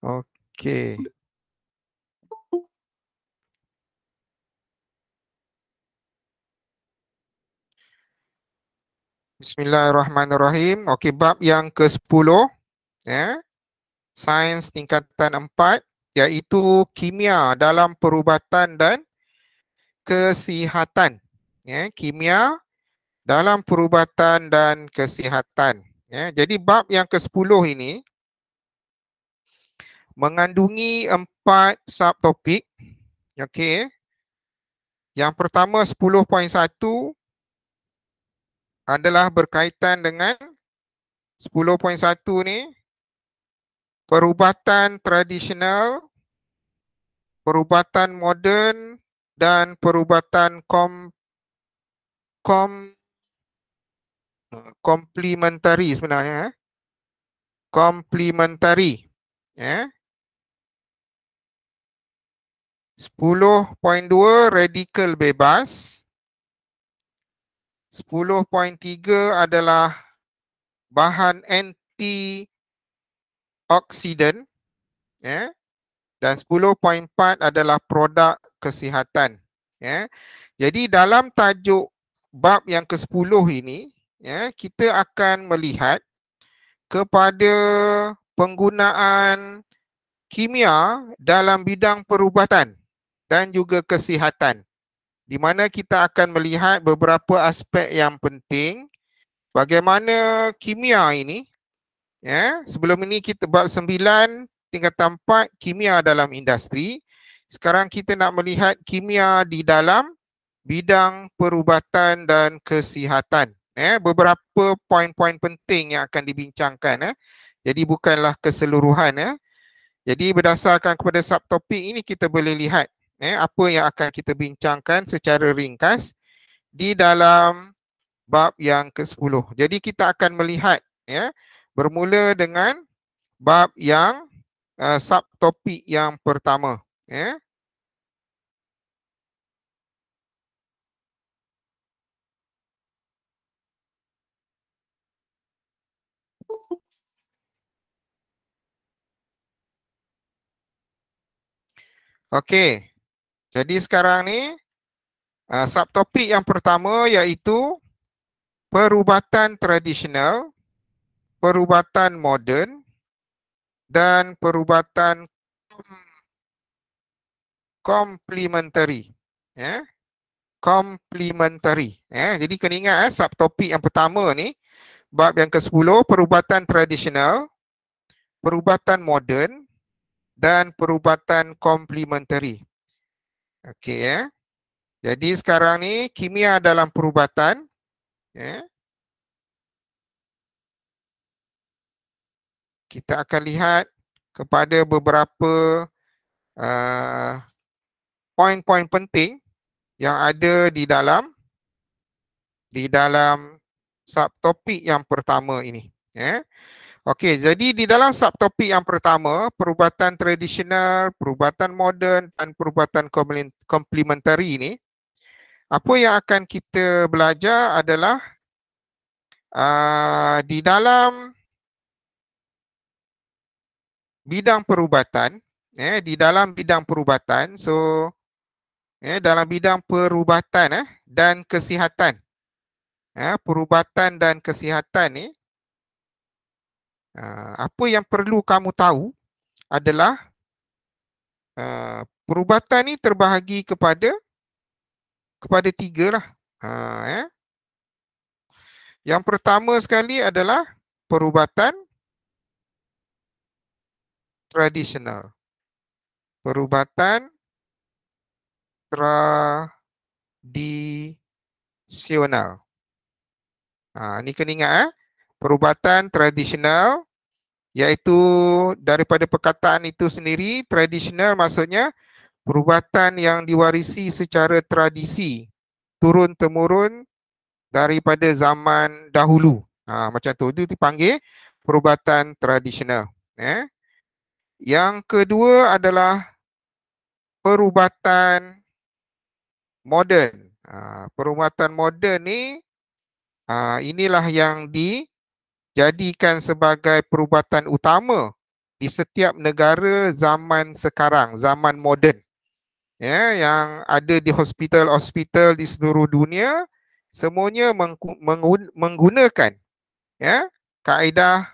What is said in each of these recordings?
Okey. Bismillahirrahmanirrahim. Okey, bab yang ke-10 ya. Sains tingkatan 4 iaitu kimia dalam perubatan dan kesihatan. Ya, kimia dalam perubatan dan kesihatan. Ya, jadi bab yang ke-10 ini mengandungi 4 subtopik. Okey. Yang pertama 10.1 adalah berkaitan dengan 10.1 ni perubatan tradisional, perubatan moden dan perubatan komplementari sebenarnya. Komplementari. Ya. 10.2 radikal bebas. 10.3 adalah bahan antioksidan. Ya. Dan 10.4 adalah produk kesihatan. Ya. Jadi dalam tajuk bab yang ke-10 ini, ya, kita akan melihat kepada penggunaan kimia dalam bidang perubatan dan juga kesihatan, di mana kita akan melihat beberapa aspek yang penting bagaimana kimia ini, ya. Sebelum ini kita bab 9 tingkatan 4 kimia dalam industri. Sekarang kita nak melihat kimia di dalam bidang perubatan dan kesihatan. Beberapa poin-poin penting yang akan dibincangkan. Jadi bukanlah keseluruhan. Jadi berdasarkan kepada subtopik ini kita boleh lihat apa yang akan kita bincangkan secara ringkas di dalam bab yang ke-10. Jadi kita akan melihat bermula dengan bab yang subtopik yang pertama. Okey. Jadi sekarang ni subtopik yang pertama iaitu perubatan tradisional, perubatan moden dan perubatan komplementari. Komplementari. Jadi kena ingat subtopik yang pertama ni, bab yang ke-10, perubatan tradisional, perubatan moden dan perubatan komplementari. Okey. Jadi sekarang ni kimia dalam perubatan. Kita akan lihat kepada beberapa poin-poin penting yang ada di dalam subtopik yang pertama ini. Okey, jadi di dalam subtopik yang pertama, perubatan tradisional, perubatan moden dan perubatan komplementari ini, apa yang akan kita belajar adalah di dalam bidang perubatan, di dalam bidang perubatan, so dalam bidang perubatan dan kesihatan. Perubatan dan kesihatan ni, apa yang perlu kamu tahu adalah perubatan ni terbahagi kepada 3 lah. Yang pertama sekali adalah perubatan tradisional. Perubatan tradisional. Ni kena ingat perubatan tradisional iaitu daripada perkataan itu sendiri, tradisional maksudnya perubatan yang diwarisi secara tradisi, turun-temurun daripada zaman dahulu. Macam tu, itu dipanggil perubatan tradisional. Yang kedua adalah perubatan moden. Perubatan moden ni, inilah yang dijadikan sebagai perubatan utama di setiap negara zaman sekarang, zaman moden. Ya, yang ada di hospital-hospital di seluruh dunia, semuanya menggunakan ya kaedah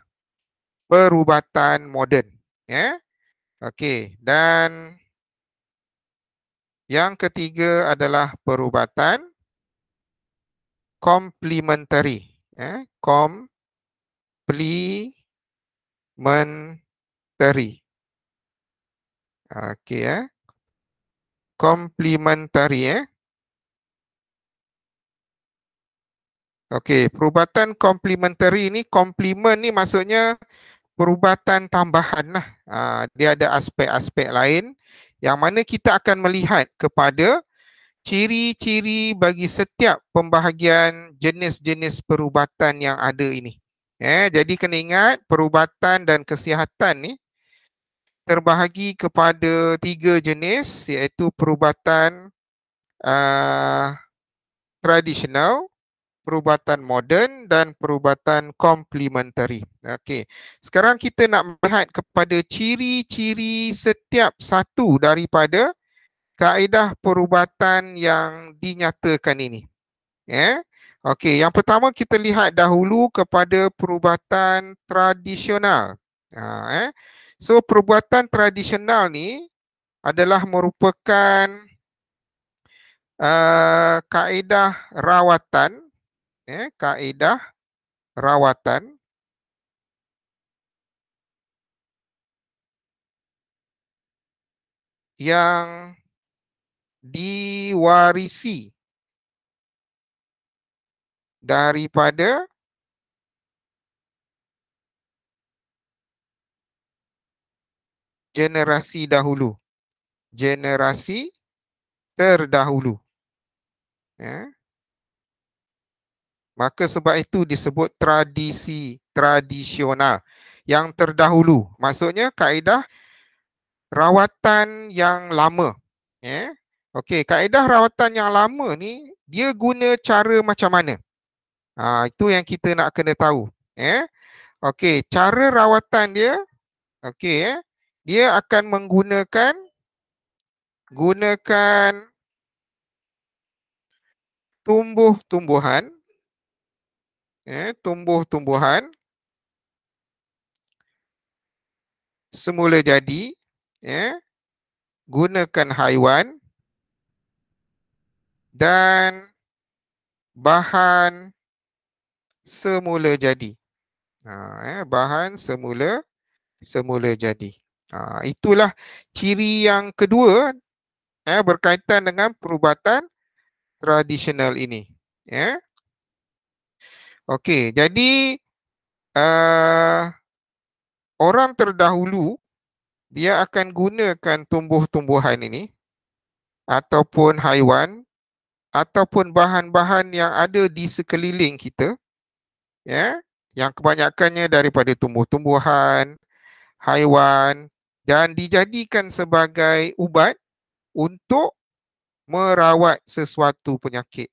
perubatan moden. Ya. Okey, dan yang ketiga adalah perubatan komplementari. Komplementari. Okey ya. Komplementari Okey, perubatan komplementari ni, komplement ni maksudnya perubatan tambahan lah. Dia ada aspek-aspek lain yang mana kita akan melihat kepada ciri-ciri bagi setiap pembahagian jenis-jenis perubatan yang ada ini. Jadi kena ingat perubatan dan kesihatan ni terbahagi kepada 3 jenis, iaitu perubatan tradisional, perubatan moden dan perubatan komplementari. Okey. Sekarang kita nak melihat kepada ciri-ciri setiap satu daripada kaedah perubatan yang dinyatakan ini. Okey, yang pertama kita lihat dahulu kepada perubatan tradisional. So perubatan tradisional ni adalah merupakan kaedah rawatan, kaedah rawatan yang diwarisi daripada generasi dahulu, generasi terdahulu. Maka sebab itu disebut tradisi tradisional yang terdahulu. Maksudnya kaedah rawatan yang lama. Okey, kaedah rawatan yang lama ni dia guna cara macam mana? Itu yang kita nak kena tahu. Okey, cara rawatan dia, okey, dia akan menggunakan tumbuh-tumbuhan, tumbuh-tumbuhan semula jadi, gunakan haiwan dan bahan semula jadi. Bahan semula jadi. Itulah ciri yang kedua berkaitan dengan perubatan tradisional ini. Okey, jadi orang terdahulu dia akan gunakan tumbuh-tumbuhan ini ataupun haiwan ataupun bahan-bahan yang ada di sekeliling kita, yang kebanyakannya daripada tumbuh-tumbuhan, haiwan, dan dijadikan sebagai ubat untuk merawat sesuatu penyakit.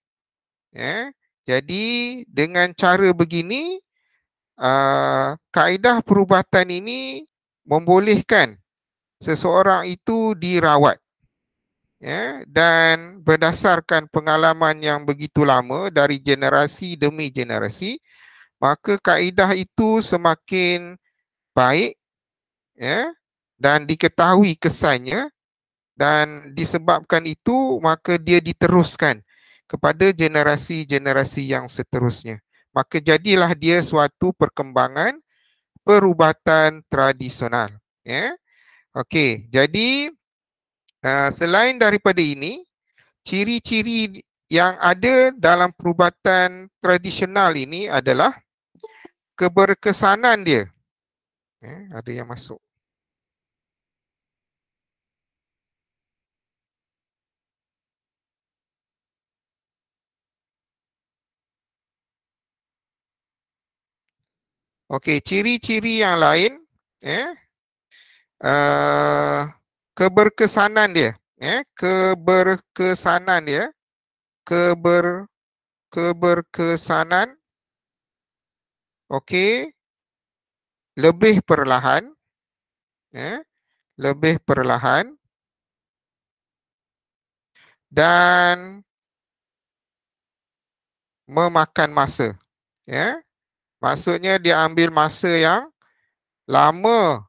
Jadi dengan cara begini, kaedah perubatan ini membolehkan seseorang itu dirawat. Dan berdasarkan pengalaman yang begitu lama dari generasi demi generasi, maka kaedah itu semakin baik dan diketahui kesannya, dan disebabkan itu maka dia diteruskan kepada generasi-generasi yang seterusnya. Maka jadilah dia suatu perkembangan perubatan tradisional. Okey, jadi selain daripada ini, ciri-ciri yang ada dalam perubatan tradisional ini adalah keberkesanan dia. Ada yang masuk. Okey, ciri-ciri yang lain, keberkesanan dia, keberkesanan dia, keberkesanan, okey, lebih perlahan, lebih perlahan dan memakan masa. Maksudnya dia ambil masa yang lama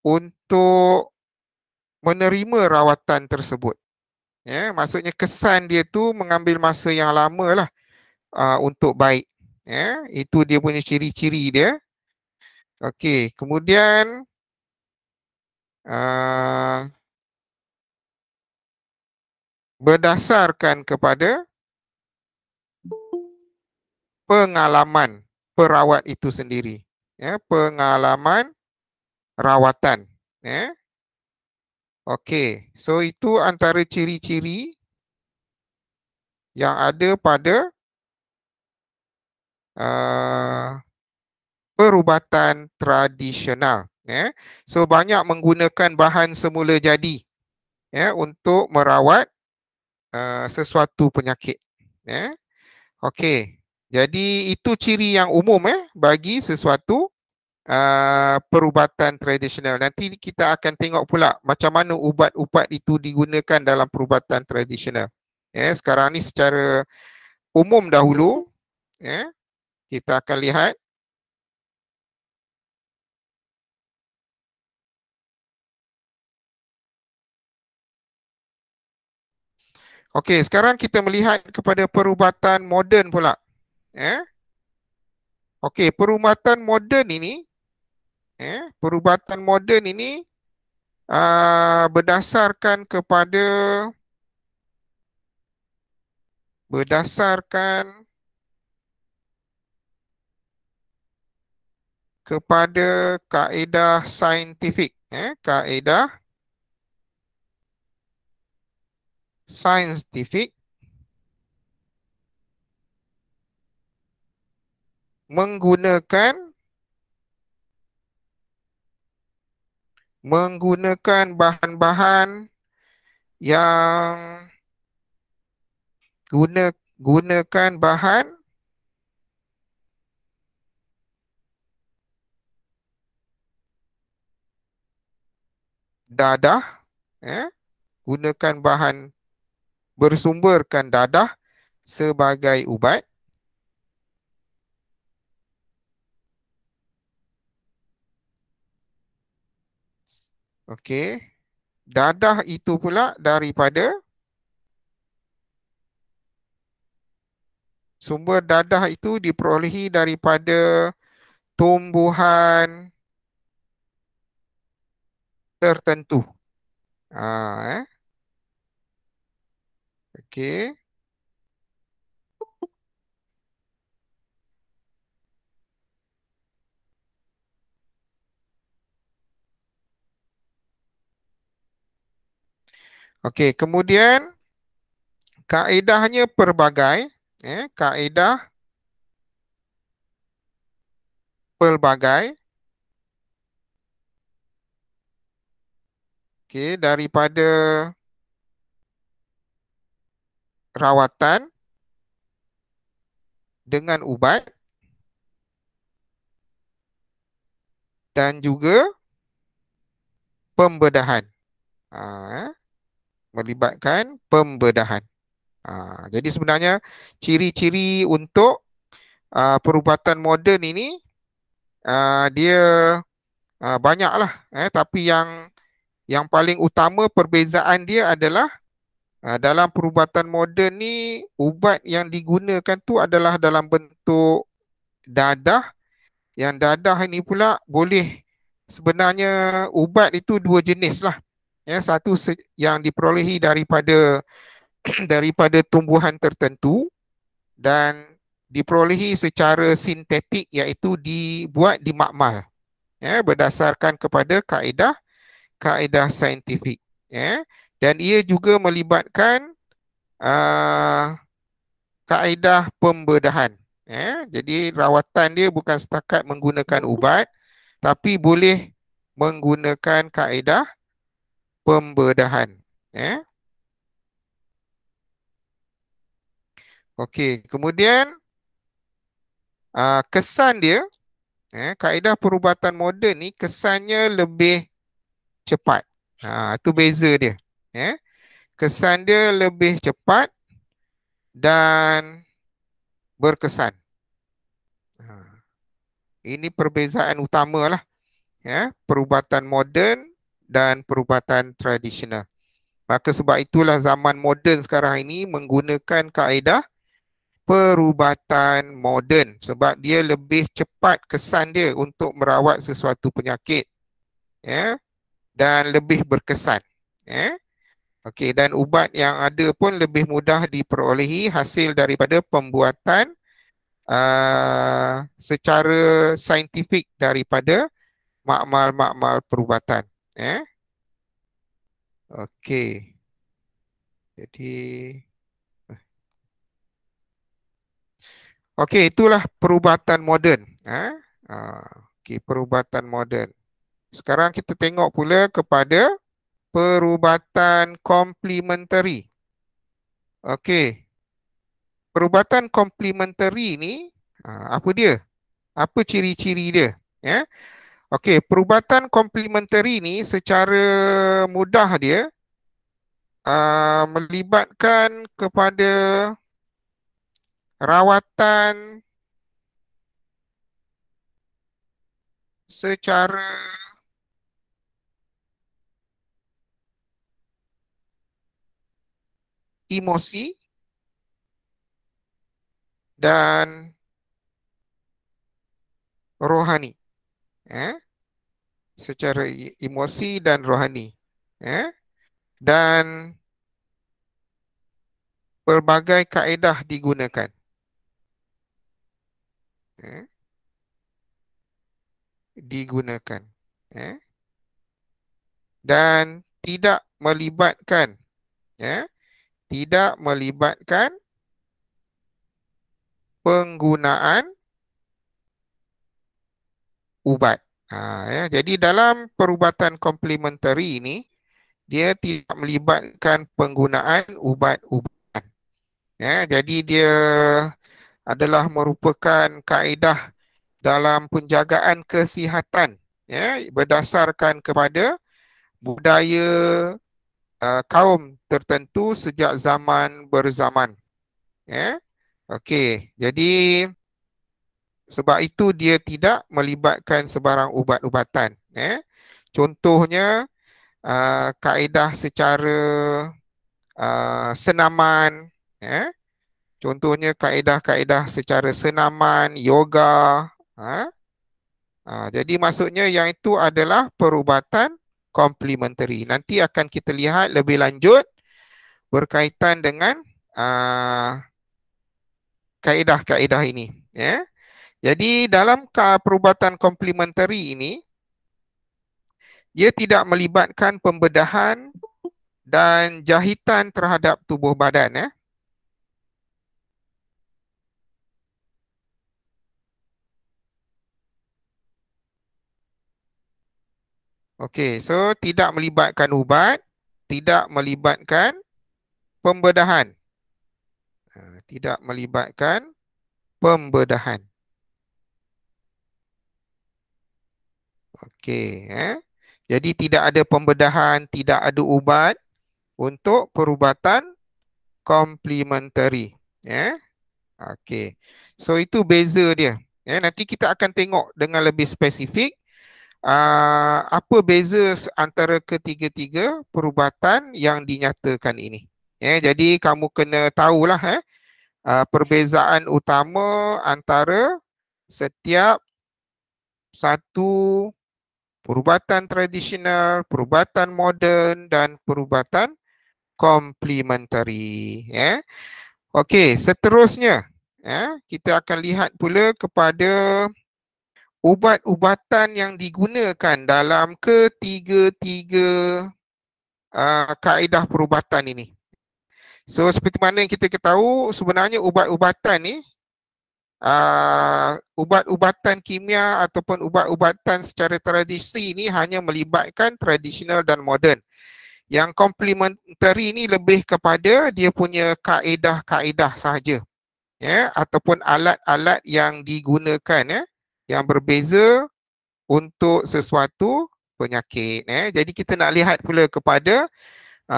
untuk menerima rawatan tersebut. Maksudnya kesan dia tu mengambil masa yang lama lah untuk baik. Itu dia punya ciri-ciri dia. Okey, kemudian berdasarkan kepada pengalaman perawat itu sendiri. Pengalaman rawatan. Okey, so itu antara ciri-ciri yang ada pada perubatan tradisional. So banyak menggunakan bahan semula jadi untuk merawat sesuatu penyakit. Okey, jadi itu ciri yang umum bagi sesuatu perubatan tradisional. Nanti kita akan tengok pula macam mana ubat-ubat itu digunakan dalam perubatan tradisional. Sekarang ni secara umum dahulu, kita akan lihat. Okey, sekarang kita melihat kepada perubatan moden pula. Okey, perubatan moden ini, berdasarkan kepada kaedah saintifik, kaedah saintifik menggunakan bahan-bahan yang gunakan bahan dadah, gunakan bahan bersumberkan dadah sebagai ubat. Okey, dadah itu pula daripada sumber dadah itu diperolehi daripada tumbuhan tertentu. Okey. Okey, kemudian kaedahnya pelbagai, kaedah pelbagai. Okey, daripada rawatan dengan ubat dan juga pembedahan. Melibatkan pembedahan. Jadi sebenarnya ciri-ciri untuk perubatan moden ini dia banyaklah, tapi yang paling utama perbezaan dia adalah dalam perubatan moden ni ubat yang digunakan tu adalah dalam bentuk dadah. Yang dadah ini pula boleh, sebenarnya ubat itu dua jenis lah. Satu yang diperolehi daripada daripada tumbuhan tertentu dan diperolehi secara sintetik, iaitu dibuat di makmal berdasarkan kepada kaedah saintifik. Dan ia juga melibatkan kaedah pembedahan. Jadi rawatan dia bukan setakat menggunakan ubat, tapi boleh menggunakan kaedah pembedahan. Okey, kemudian kesan dia, kaedah perubatan moden ni kesannya lebih cepat. Itu beza dia. Ya. Kesan dia lebih cepat dan berkesan. Ini perbezaan utama lah. Ya. Perubatan moden dan perubatan tradisional. Maka sebab itulah zaman moden sekarang ini menggunakan kaedah perubatan moden sebab dia lebih cepat kesan dia untuk merawat sesuatu penyakit, ya, dan lebih berkesan, ya. Okey, dan ubat yang ada pun lebih mudah diperolehi hasil daripada pembuatan secara saintifik daripada makmal-makmal perubatan, ya. Okey. Jadi okey, itulah perubatan moden. Okey, perubatan moden. Sekarang kita tengok pula kepada perubatan komplementari. Okey. Perubatan komplementari ni apa dia? Apa ciri-ciri dia? Ya. Okey, perubatan komplementari ni secara mudah dia melibatkan kepada rawatan secara emosi dan rohani. Secara emosi dan rohani. Dan pelbagai kaedah digunakan. Digunakan. Dan tidak melibatkan, tidak melibatkan penggunaan ubat. Jadi dalam perubatan komplementari ini, dia tidak melibatkan penggunaan ubat-ubatan. Jadi dia adalah merupakan kaedah dalam penjagaan kesihatan, berdasarkan kepada budaya kaum tertentu sejak zaman berzaman. Okey, jadi sebab itu dia tidak melibatkan sebarang ubat-ubatan. Contohnya kaedah secara senaman, contohnya kaedah-kaedah secara senaman, yoga. Jadi maksudnya yang itu adalah perubatan komplementari. Nanti akan kita lihat lebih lanjut berkaitan dengan kaedah-kaedah ini. Jadi dalam perubatan komplementari ini, dia tidak melibatkan pembedahan dan jahitan terhadap tubuh badan. Okey, so tidak melibatkan ubat, tidak melibatkan pembedahan. Tidak melibatkan pembedahan. Okey, jadi tidak ada pembedahan, tidak ada ubat untuk perubatan komplementari. Okey. So itu beza dia. Nanti kita akan tengok dengan lebih spesifik apa beza antara ketiga-tiga perubatan yang dinyatakan ini. Jadi kamu kena tahulah perbezaan utama antara setiap satu perubatan tradisional, perubatan moden dan perubatan komplementari. Okey, seterusnya kita akan lihat pula kepada ubat-ubatan yang digunakan dalam ketiga-tiga kaedah perubatan ini. So seperti mana yang kita ketahui, sebenarnya ubat-ubatan ni, ubat-ubatan kimia ataupun ubat-ubatan secara tradisi ini hanya melibatkan tradisional dan moden. Yang komplementari ini lebih kepada dia punya kaedah-kaedah sahaja, ataupun alat-alat yang digunakan, yang berbeza untuk sesuatu penyakit. Jadi kita nak lihat pula kepada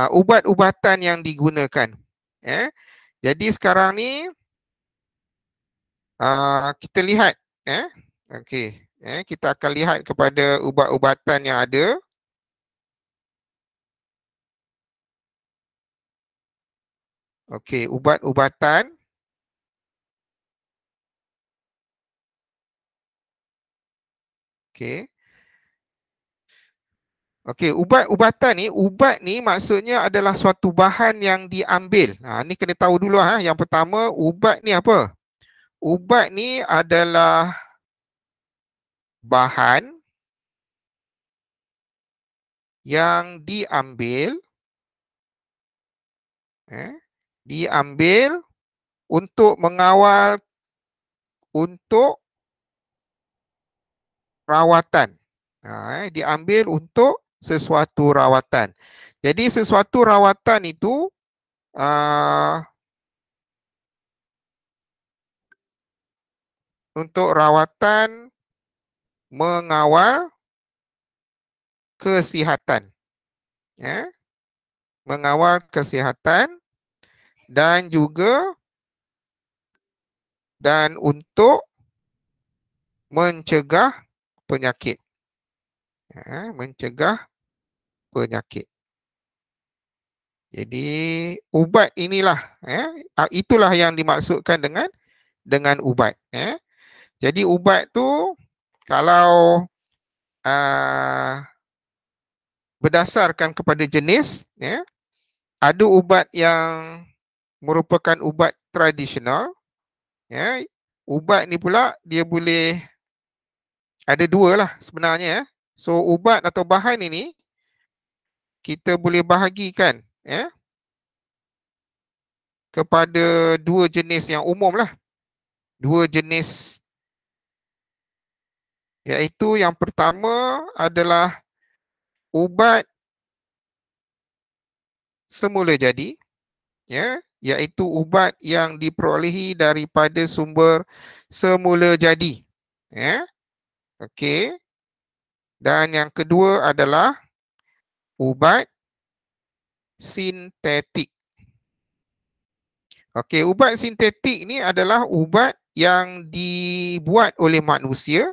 ubat-ubatan yang digunakan. Jadi sekarang ni kita lihat. Okey. Kita akan lihat kepada ubat-ubatan yang ada. Okey, ubat-ubatan. Okey. Okey, ubat-ubatan ni, ubat ni maksudnya adalah suatu bahan yang diambil. Ni kena tahu dulu Yang pertama, ubat ni apa? Ubat ni adalah bahan yang diambil untuk mengawal untuk rawatan. Diambil untuk sesuatu rawatan. Jadi sesuatu rawatan itu untuk rawatan mengawal kesihatan. Mengawal kesihatan dan juga dan untuk mencegah penyakit. Mencegah penyakit. Jadi ubat inilah, itulah yang dimaksudkan dengan ubat. Jadi ubat tu kalau berdasarkan kepada jenis, ada ubat yang merupakan ubat tradisional. Ubat ni pula dia boleh ada dua lah sebenarnya. So ubat atau bahan ini kita boleh bahagikan kepada dua jenis yang umum lah. Dua jenis, iaitu yang pertama adalah ubat semula jadi, iaitu ubat yang diperolehi daripada sumber semula jadi. Okey. Dan yang kedua adalah ubat sintetik. Okey, ubat sintetik ni adalah ubat yang dibuat oleh manusia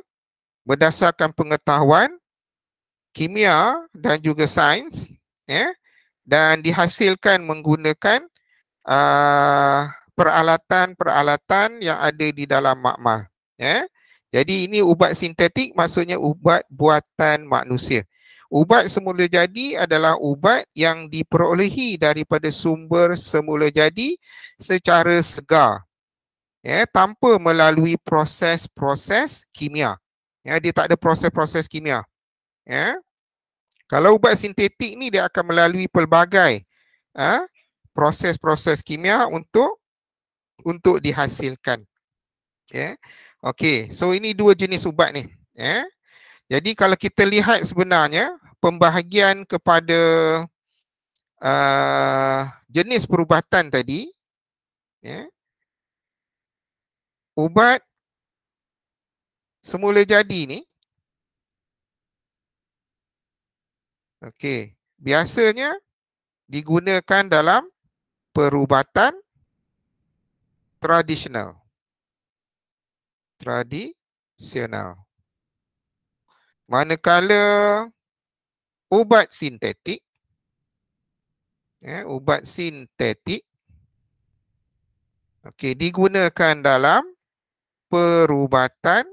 berdasarkan pengetahuan kimia dan juga sains, dan dihasilkan menggunakan peralatan-peralatan yang ada di dalam makmal. Jadi ini ubat sintetik maksudnya ubat buatan manusia. Ubat semula jadi adalah ubat yang diperolehi daripada sumber semula jadi secara segar, tanpa melalui proses-proses kimia. Dia tak ada proses-proses kimia. Kalau ubat sintetik ni dia akan melalui pelbagai proses-proses kimia untuk dihasilkan. Okey, so ini dua jenis ubat ni. Jadi kalau kita lihat sebenarnya pembahagian kepada jenis perubatan tadi, ubat semula jadi ni, okey, biasanya digunakan dalam perubatan tradisional. Manakala ubat sintetik, digunakan dalam perubatan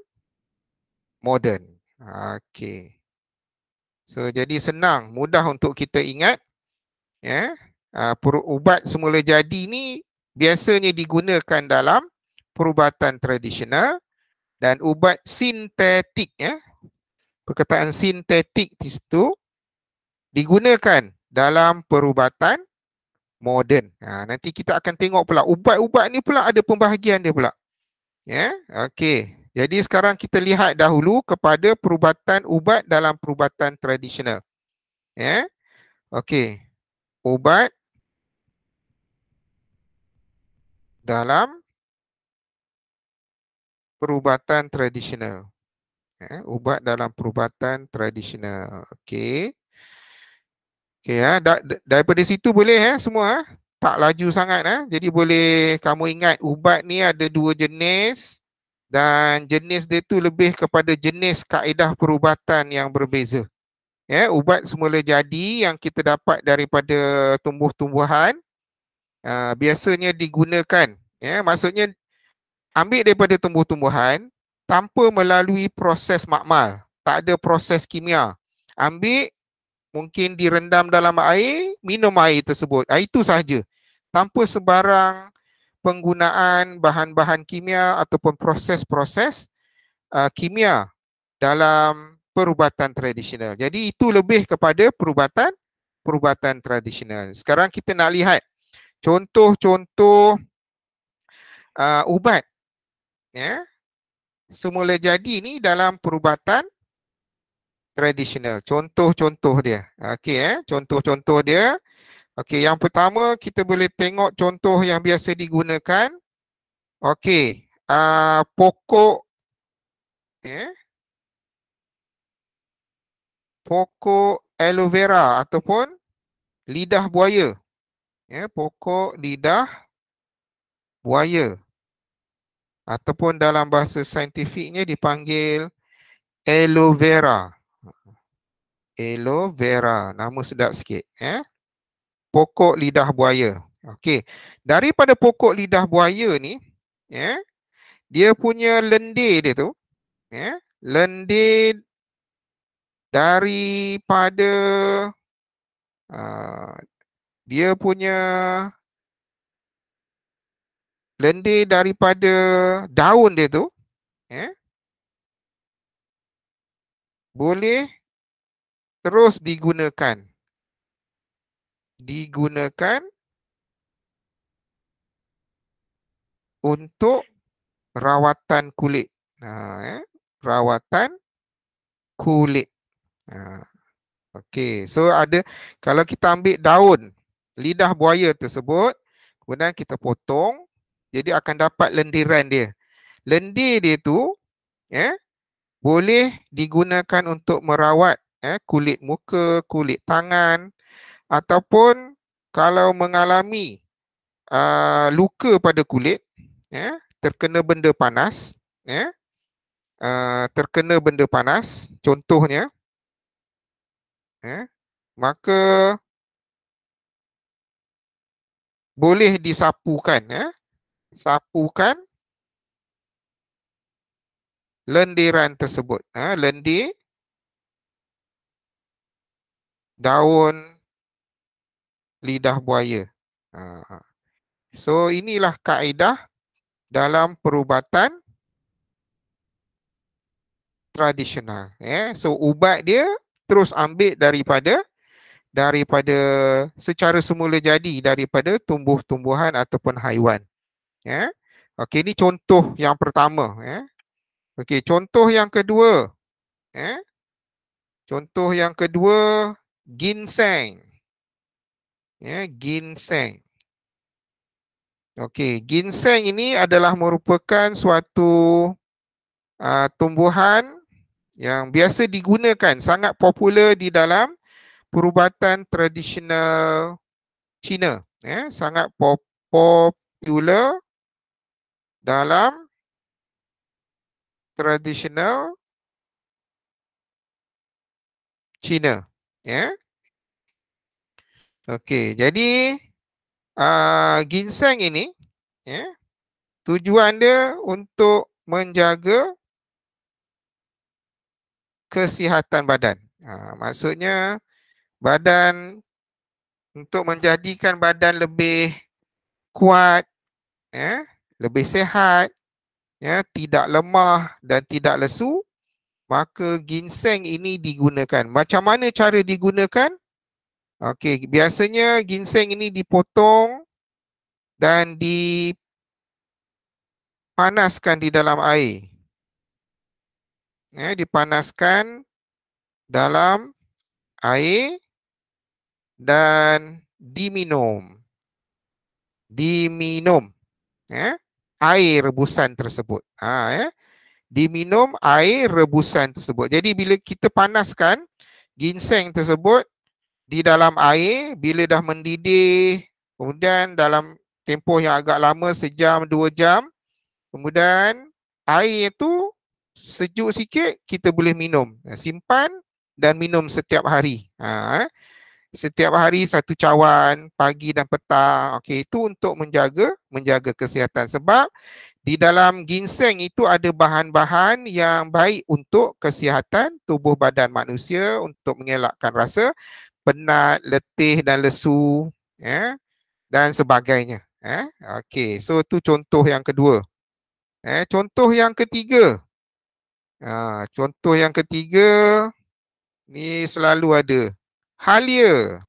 moden. Okey. So jadi senang, mudah untuk kita ingat. Ubat semula jadi ni biasanya digunakan dalam perubatan tradisional, dan ubat sintetik, perkataan sintetik di situ digunakan dalam perubatan moden. Nanti kita akan tengok pula ubat-ubat ni pula ada pembahagian dia pula. Okey. Jadi sekarang kita lihat dahulu kepada perubatan ubat dalam perubatan tradisional. Okey. Ubat dalam perubatan tradisional. Ubat dalam perubatan tradisional. Okey. Okey daripada situ boleh semua tak laju sangat Jadi boleh kamu ingat ubat ni ada dua jenis dan jenis dia tu lebih kepada jenis kaedah perubatan yang berbeza. Ubat semula jadi yang kita dapat daripada tumbuh-tumbuhan biasanya digunakan. Maksudnya ambil daripada tumbuh-tumbuhan tanpa melalui proses makmal. Tak ada proses kimia. Ambil, mungkin direndam dalam air, minum air tersebut. Itu sahaja. Tanpa sebarang penggunaan bahan-bahan kimia ataupun proses-proses kimia dalam perubatan tradisional. Jadi itu lebih kepada perubatan tradisional. Sekarang kita nak lihat contoh-contoh ubat semula jadi ni dalam perubatan tradisional. Contoh-contoh dia. Okey contoh-contoh dia. Okey, yang pertama kita boleh tengok contoh yang biasa digunakan. Okey, pokok pokok aloe vera ataupun lidah buaya. Pokok lidah buaya. Ataupun dalam bahasa saintifiknya dipanggil aloe vera. Aloe vera, nama sedap sikit. Pokok lidah buaya. Okey, daripada pokok lidah buaya ni, dia punya lendir dia tu, lendir daripada dia punya lendir daripada daun dia tu, boleh terus digunakan untuk rawatan kulit. Rawatan kulit. Okey, so ada, kalau kita ambil daun lidah buaya tersebut, kemudian kita potong, jadi akan dapat lendiran dia. Lendir dia tu boleh digunakan untuk merawat kulit muka, kulit tangan, ataupun kalau mengalami luka pada kulit, terkena benda panas, contohnya, maka boleh disapukan, sapukan lendiran tersebut, lendir daun lidah buaya. So inilah kaedah dalam perubatan tradisional. So ubat dia terus ambil daripada secara semula jadi daripada tumbuh-tumbuhan ataupun haiwan. Okey, ini contoh yang pertama. Okey, contoh yang kedua. Contoh yang kedua, ginseng. Ginseng. Okey, ginseng ini adalah merupakan suatu tumbuhan yang biasa digunakan, sangat popular di dalam perubatan tradisional Cina. Sangat popular dalam tradisional Cina. Okey, jadi ginseng ini tujuan dia untuk menjaga kesihatan badan. Maksudnya badan, untuk menjadikan badan lebih kuat, lebih sihat, tidak lemah dan tidak lesu, maka ginseng ini digunakan. Macam mana cara digunakan? Okey, biasanya ginseng ini dipotong dan dipanaskan di dalam air. Dipanaskan dalam air dan diminum. Air rebusan tersebut. diminum air rebusan tersebut. Jadi bila kita panaskan ginseng tersebut di dalam air, bila dah mendidih, kemudian dalam tempoh yang agak lama, sejam, 2 jam, kemudian air itu sejuk sikit, kita boleh minum. Simpan dan minum setiap hari. Setiap hari 1 cawan, pagi dan petang. Okey, itu untuk menjaga kesihatan. Sebab di dalam ginseng itu ada bahan-bahan yang baik untuk kesihatan tubuh badan manusia, untuk mengelakkan rasa penat, letih dan lesu, dan sebagainya. Okey, so itu contoh yang kedua. Contoh yang ketiga. Contoh yang ketiga ni selalu ada. Halia.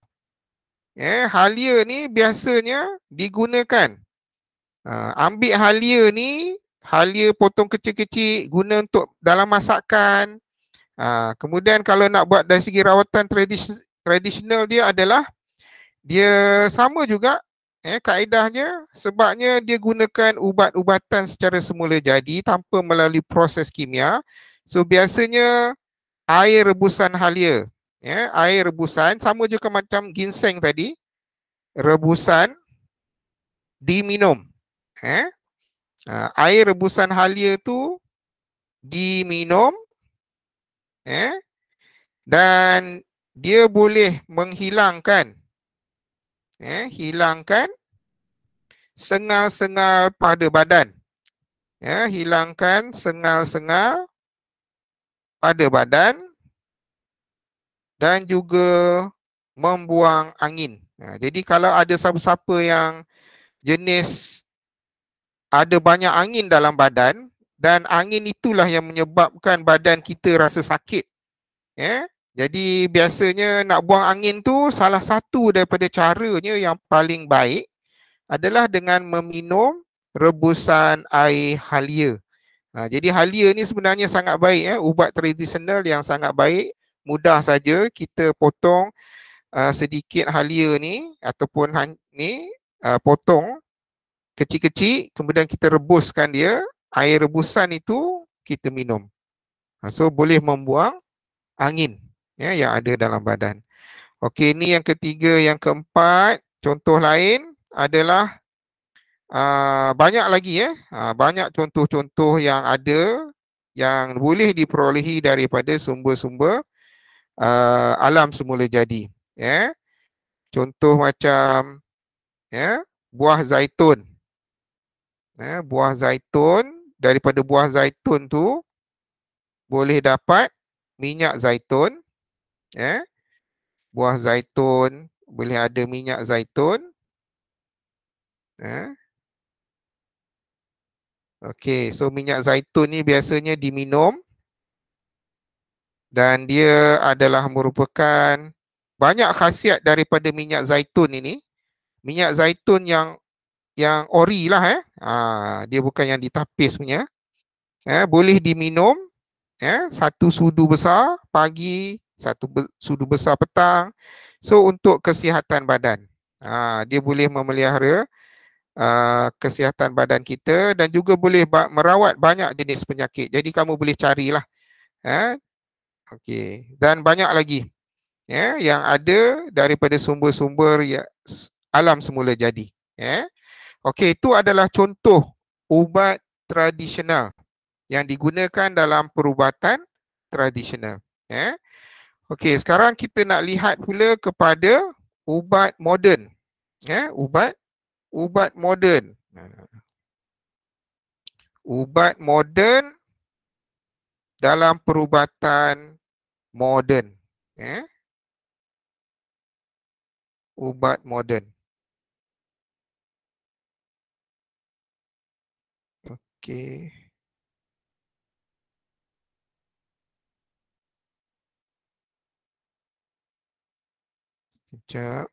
Halia ni biasanya digunakan. Ambil halia ni, halia potong kecil-kecil guna untuk dalam masakan. Kemudian kalau nak buat dari segi rawatan tradisional dia adalah dia sama juga kaedahnya, sebabnya dia gunakan ubat-ubatan secara semula jadi tanpa melalui proses kimia. So biasanya air rebusan halia, air rebusan sama juga macam ginseng tadi, rebusan diminum. Air rebusan halia tu diminum, dan dia boleh menghilangkan hilangkan sengal-sengal pada badan. Hilangkan sengal-sengal pada badan dan juga membuang angin. Jadi kalau ada siapa-siapa yang jenis ada banyak angin dalam badan, dan angin itulah yang menyebabkan badan kita rasa sakit. Jadi biasanya nak buang angin tu, salah satu daripada caranya yang paling baik adalah dengan meminum rebusan air halia. Jadi halia ni sebenarnya sangat baik, ubat tradisional yang sangat baik. Mudah saja kita potong sedikit halia ni ataupun potong kecil-kecil, kemudian kita rebuskan dia, air rebusan itu kita minum. So boleh membuang angin yang ada dalam badan. Okey, ni yang ketiga. Yang keempat, contoh lain adalah banyak lagi banyak contoh-contoh yang ada yang boleh diperolehi daripada sumber-sumber alam semula jadi. Contoh macam buah zaitun. Buah zaitun, daripada buah zaitun tu boleh dapat minyak zaitun. Buah zaitun boleh ada minyak zaitun. Okey, so minyak zaitun ni biasanya diminum dan dia adalah merupakan banyak khasiat daripada minyak zaitun ini. Minyak zaitun yang ori lah, dia bukan yang ditapis punya. Boleh diminum, 1 sudu besar pagi, 1 sudu besar petang. So untuk kesihatan badan, dia boleh memelihara kesihatan badan kita dan juga boleh merawat banyak jenis penyakit. Jadi kamu boleh carilah. Okey, dan banyak lagi yang ada daripada sumber-sumber alam semula jadi. Okey, itu adalah contoh ubat tradisional yang digunakan dalam perubatan tradisional. Okey, sekarang kita nak lihat pula kepada ubat moden. Ubat moden. Ubat moden dalam perubatan moden. Ubat moden. Okey. Sekejap.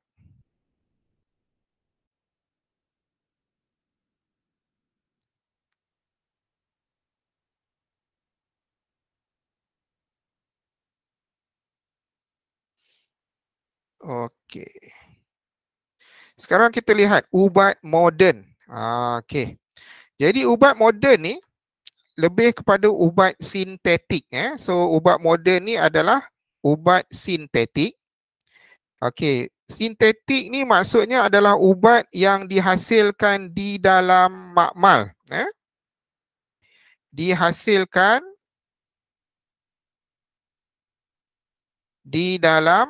Okey. Sekarang kita lihat ubat moden. Okey. Jadi ubat moden ni lebih kepada ubat sintetik. So ubat moden ni adalah ubat sintetik. Okey, sintetik ni maksudnya adalah ubat yang dihasilkan di dalam makmal. Dihasilkan di dalam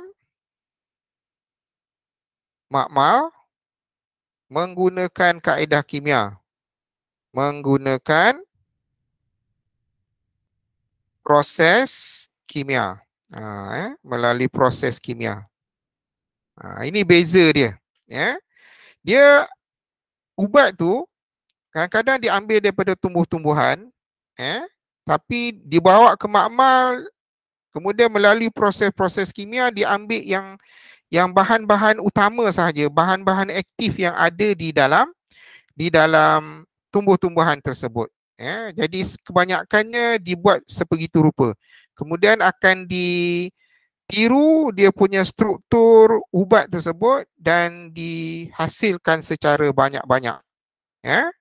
makmal menggunakan kaedah kimia. Menggunakan proses kimia. Melalui proses kimia. Ini beza dia. Dia ubat tu kadang-kadang diambil daripada tumbuh-tumbuhan, tapi dibawa ke makmal, kemudian melalui proses-proses kimia diambil yang bahan-bahan utama sahaja, bahan-bahan aktif yang ada di dalam tumbuh-tumbuhan tersebut. Jadi kebanyakannya dibuat sebegitu rupa. Kemudian akan ditiru dia punya struktur ubat tersebut dan dihasilkan secara banyak-banyak.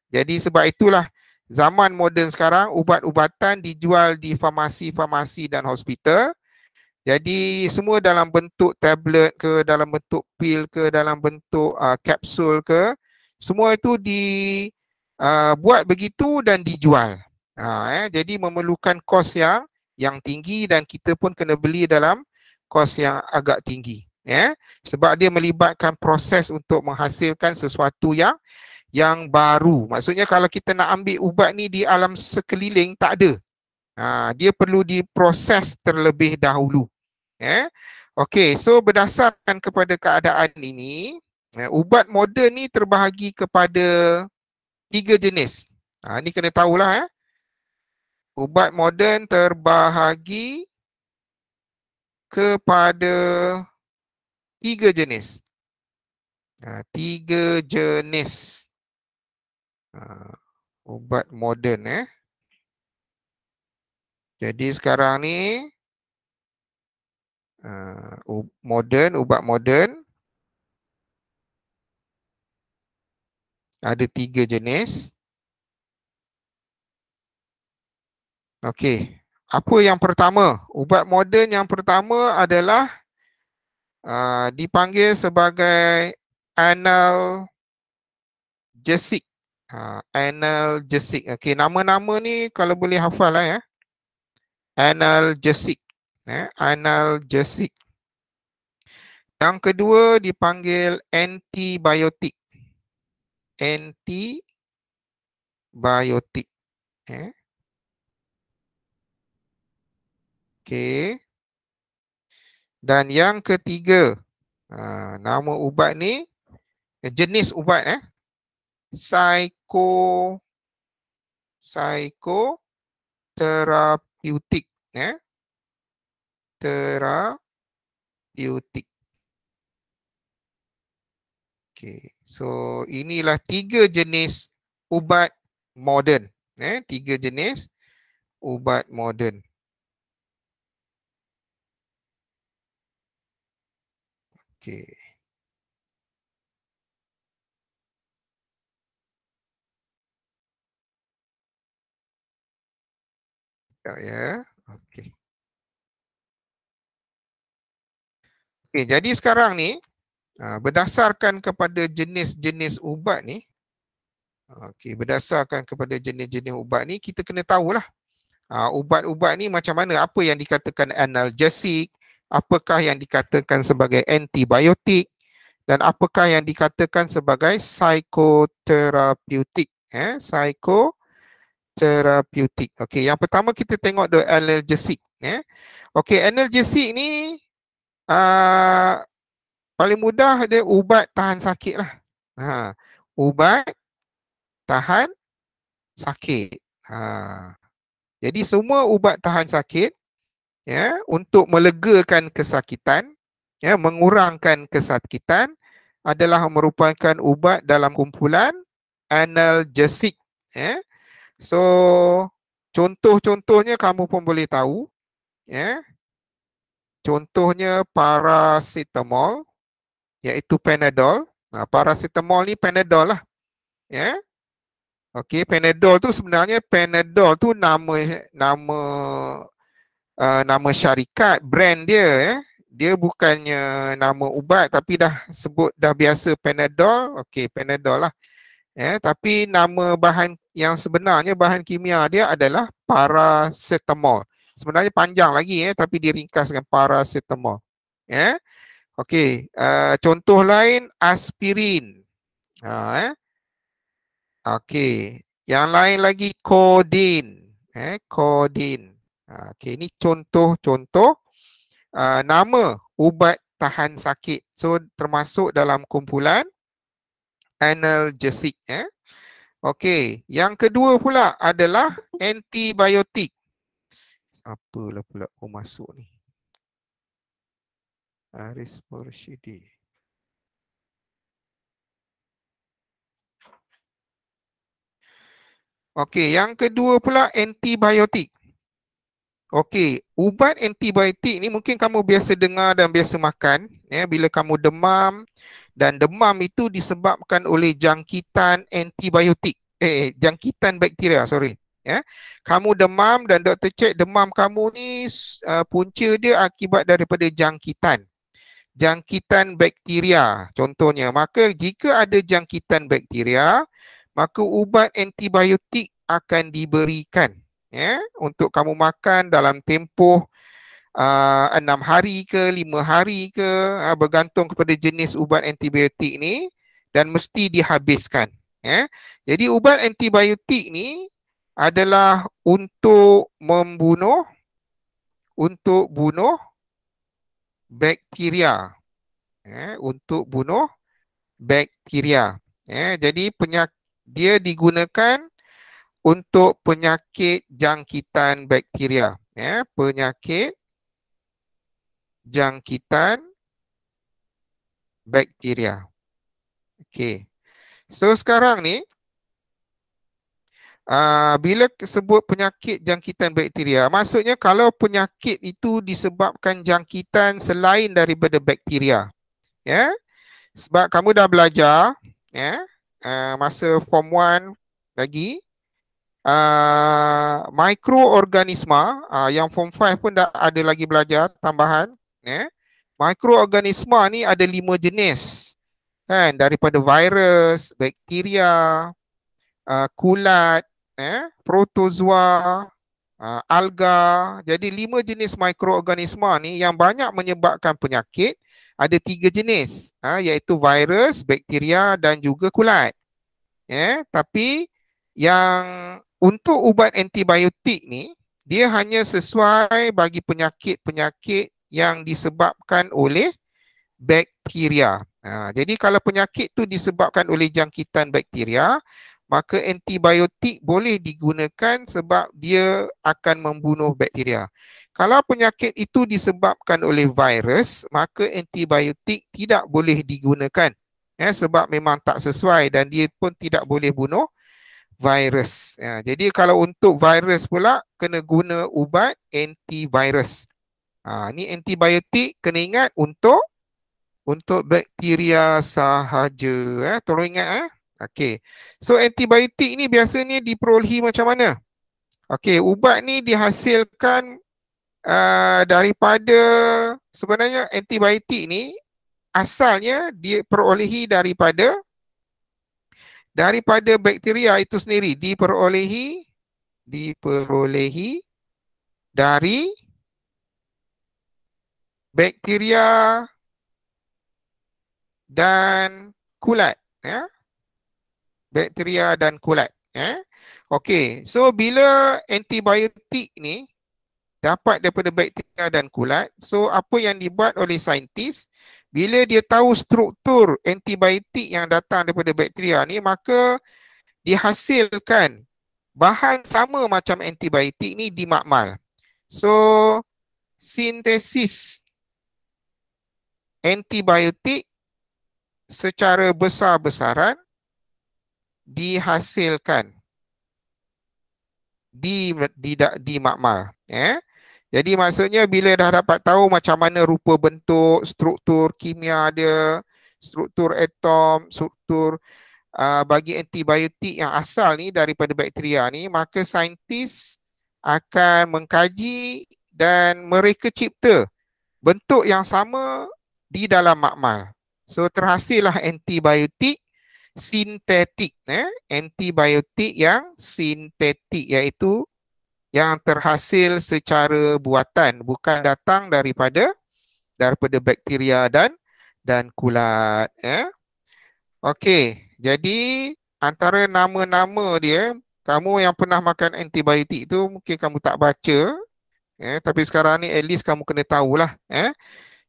Jadi sebab itulah zaman moden sekarang ubat-ubatan dijual di farmasi-farmasi dan hospital. Jadi semua dalam bentuk tablet ke, dalam bentuk pil ke, dalam bentuk kapsul ke, semua itu dibuat begitu dan dijual. Jadi memerlukan kos yang tinggi dan kita pun kena beli dalam kos yang agak tinggi. Sebab dia melibatkan proses untuk menghasilkan sesuatu yang baru. Maksudnya kalau kita nak ambil ubat ni di alam sekeliling, tak ada. Dia perlu diproses terlebih dahulu. Okey, so berdasarkan kepada keadaan ini, ubat moden ni terbahagi kepada 3 jenis. Ni kena tahulah. Ubat moden terbahagi kepada 3 jenis. 3 jenis ubat moden. Jadi sekarang ni ubat moden ada 3 jenis. Okey, apa yang pertama? Ubat moden yang pertama adalah dipanggil sebagai analgesic. Analgesic. Okey, nama-nama ni kalau boleh hafal lah. Analgesic. Analgesic. Yang kedua dipanggil antibiotik. Antibiotik. Okey. Dan yang ketiga, nama ubat ni, jenis ubat psikoterapeutik. Terapeutik. Okey. So inilah 3 jenis ubat moden. 3 jenis ubat moden. Okey. Ya. Okey. Okey, jadi sekarang ni berdasarkan kepada jenis-jenis ubat ni, berdasarkan kepada jenis-jenis ubat ni, kita kena tahulah ubat-ubat ni macam mana, apa yang dikatakan analgesik, apakah yang dikatakan sebagai antibiotik, dan apakah yang dikatakan sebagai psikoterapeutik. Psikoterapeutik. Okey, yang pertama kita tengok the analgesik. Okey, analgesik ni paling mudah dia ubat tahan sakit lah. Ubat tahan sakit. Jadi semua ubat tahan sakit untuk melegakan kesakitan, mengurangkan kesakitan adalah merupakan ubat dalam kumpulan analgesik. So contoh-contohnya kamu pun boleh tahu. Contohnya paracetamol, iaitu Panadol. Paracetamol ni Panadol lah. Okey, Panadol tu sebenarnya Panadol tu nama syarikat, brand dia Dia bukannya nama ubat tapi dah sebut dah biasa Panadol. Okey, Panadol lah. Tapi nama bahan yang sebenarnya bahan kimia dia adalah paracetamol. Sebenarnya panjang lagi tapi diringkas dengan paracetamol. Okey, contoh lain aspirin. Okey, yang lain lagi codeine. Codeine. Okey, ini contoh-contoh nama ubat tahan sakit. So termasuk dalam kumpulan analgesic. Okey, yang kedua pula adalah antibiotik. Apalah pula masuk ni. Aris Mursyidi. Okey, yang kedua pula antibiotik. Okey, ubat antibiotik ni mungkin kamu biasa dengar dan biasa makan bila kamu demam, dan demam itu disebabkan oleh jangkitan antibiotik. Jangkitan bakteria, sorry. Kamu demam dan doktor cek demam kamu ni punca dia akibat daripada jangkitan bakteria contohnya. Maka jika ada jangkitan bakteria, maka ubat antibiotik akan diberikan untuk kamu makan dalam tempoh 6 hari ke 5 hari ke, bergantung kepada jenis ubat antibiotik ni, dan mesti dihabiskan. Jadi ubat antibiotik ni adalah untuk bunuh bakteria. Untuk bunuh bakteria. Jadi dia digunakan untuk penyakit jangkitan bakteria. Penyakit jangkitan bakteria. Okey. So sekarang ni bila sebut penyakit jangkitan bakteria, maksudnya kalau penyakit itu disebabkan jangkitan selain daripada bakteria. Sebab kamu dah belajar masa form 1 lagi, mikroorganisma, yang form 5 pun dah ada lagi belajar tambahan. Mikroorganisma ni ada 5 jenis, daripada virus, bakteria, kulat, protozoa, alga. Jadi 5 jenis mikroorganisma ni yang banyak menyebabkan penyakit. Ada 3 jenis, iaitu virus, bakteria dan juga kulat. Tapi yang untuk ubat antibiotik ni, dia hanya sesuai bagi penyakit-penyakit yang disebabkan oleh bakteria. Jadi kalau penyakit tu disebabkan oleh jangkitan bakteria, maka antibiotik boleh digunakan sebab dia akan membunuh bakteria. Kalau penyakit itu disebabkan oleh virus, maka antibiotik tidak boleh digunakan sebab memang tak sesuai dan dia pun tidak boleh bunuh virus. Jadi kalau untuk virus pula kena guna ubat antivirus. Ni antibiotik kena ingat untuk bakteria sahaja. Tolong ingat. Okey. So antibiotik ni biasanya diperolehi macam mana? Okey, ubat ni dihasilkan daripada, sebenarnya antibiotik ni asalnya diperolehi daripada bakteria itu sendiri, diperolehi dari bakteria dan kulat. Bakteria dan kulat. Okey, so bila antibiotik ni dapat daripada bakteria dan kulat, so apa yang dibuat oleh saintis, bila dia tahu struktur antibiotik yang datang daripada bakteria ni, maka dihasilkan bahan sama macam antibiotik ni di makmal. So sintesis antibiotik secara besar-besaran dihasilkan di makmal. Jadi maksudnya bila dah dapat tahu macam mana rupa bentuk, struktur kimia dia, struktur atom, struktur bagi antibiotik yang asal ni daripada bakteria ni, maka saintis akan mengkaji dan mereka cipta bentuk yang sama di dalam makmal. So terhasillah antibiotik sintetik, antibiotik yang sintetik, iaitu yang terhasil secara buatan, bukan datang daripada bakteria dan kulat. Okey, jadi antara nama-nama dia, kamu yang pernah makan antibiotik tu mungkin kamu tak baca, tapi sekarang ni at least kamu kena tahulah.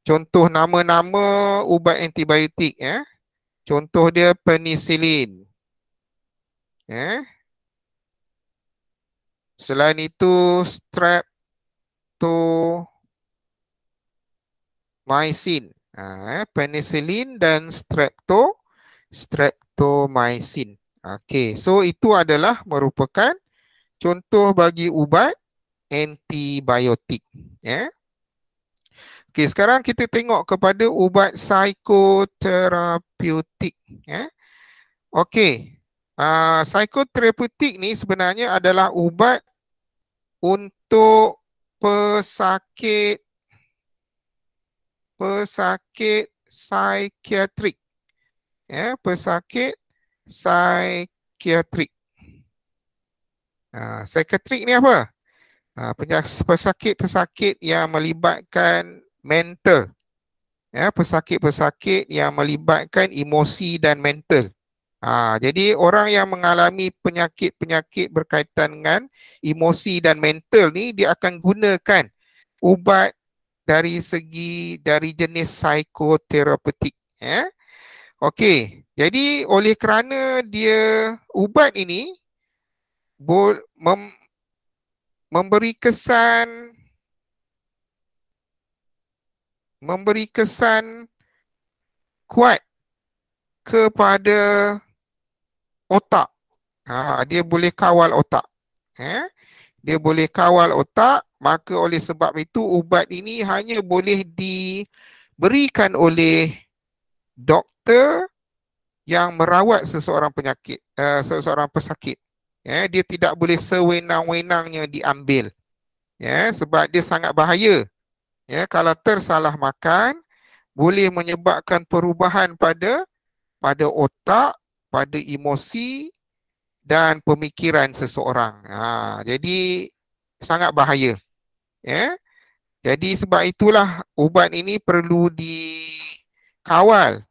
Contoh nama-nama ubat antibiotik. Contoh dia penicillin. Selain itu streptomycin. Penicillin dan streptomycin. Okey, so itu adalah merupakan contoh bagi ubat antibiotik. Okey, sekarang kita tengok kepada ubat psikoterapeutik. Okey, psikoterapeutik ni sebenarnya adalah ubat untuk pesakit psikiatrik. Pesakit psikiatrik. Psikiatrik ni apa? Pesakit-pesakit yang melibatkan mental. Pesakit-pesakit yang melibatkan emosi dan mental. Jadi orang yang mengalami penyakit-penyakit berkaitan dengan emosi dan mental ni, dia akan gunakan ubat dari jenis psikoterapeutik. Okey, jadi oleh kerana dia ubat ini memberi kesan kuat kepada otak. Dia boleh kawal otak. Dia boleh kawal otak, maka oleh sebab itu ubat ini hanya boleh diberikan oleh doktor yang merawat seseorang pesakit. Dia tidak boleh sewenang-wenangnya diambil. Sebab dia sangat bahaya. Kalau tersalah makan, boleh menyebabkan perubahan pada otak, pada emosi dan pemikiran seseorang. Jadi sangat bahaya. Jadi sebab itulah ubat ini perlu dikawal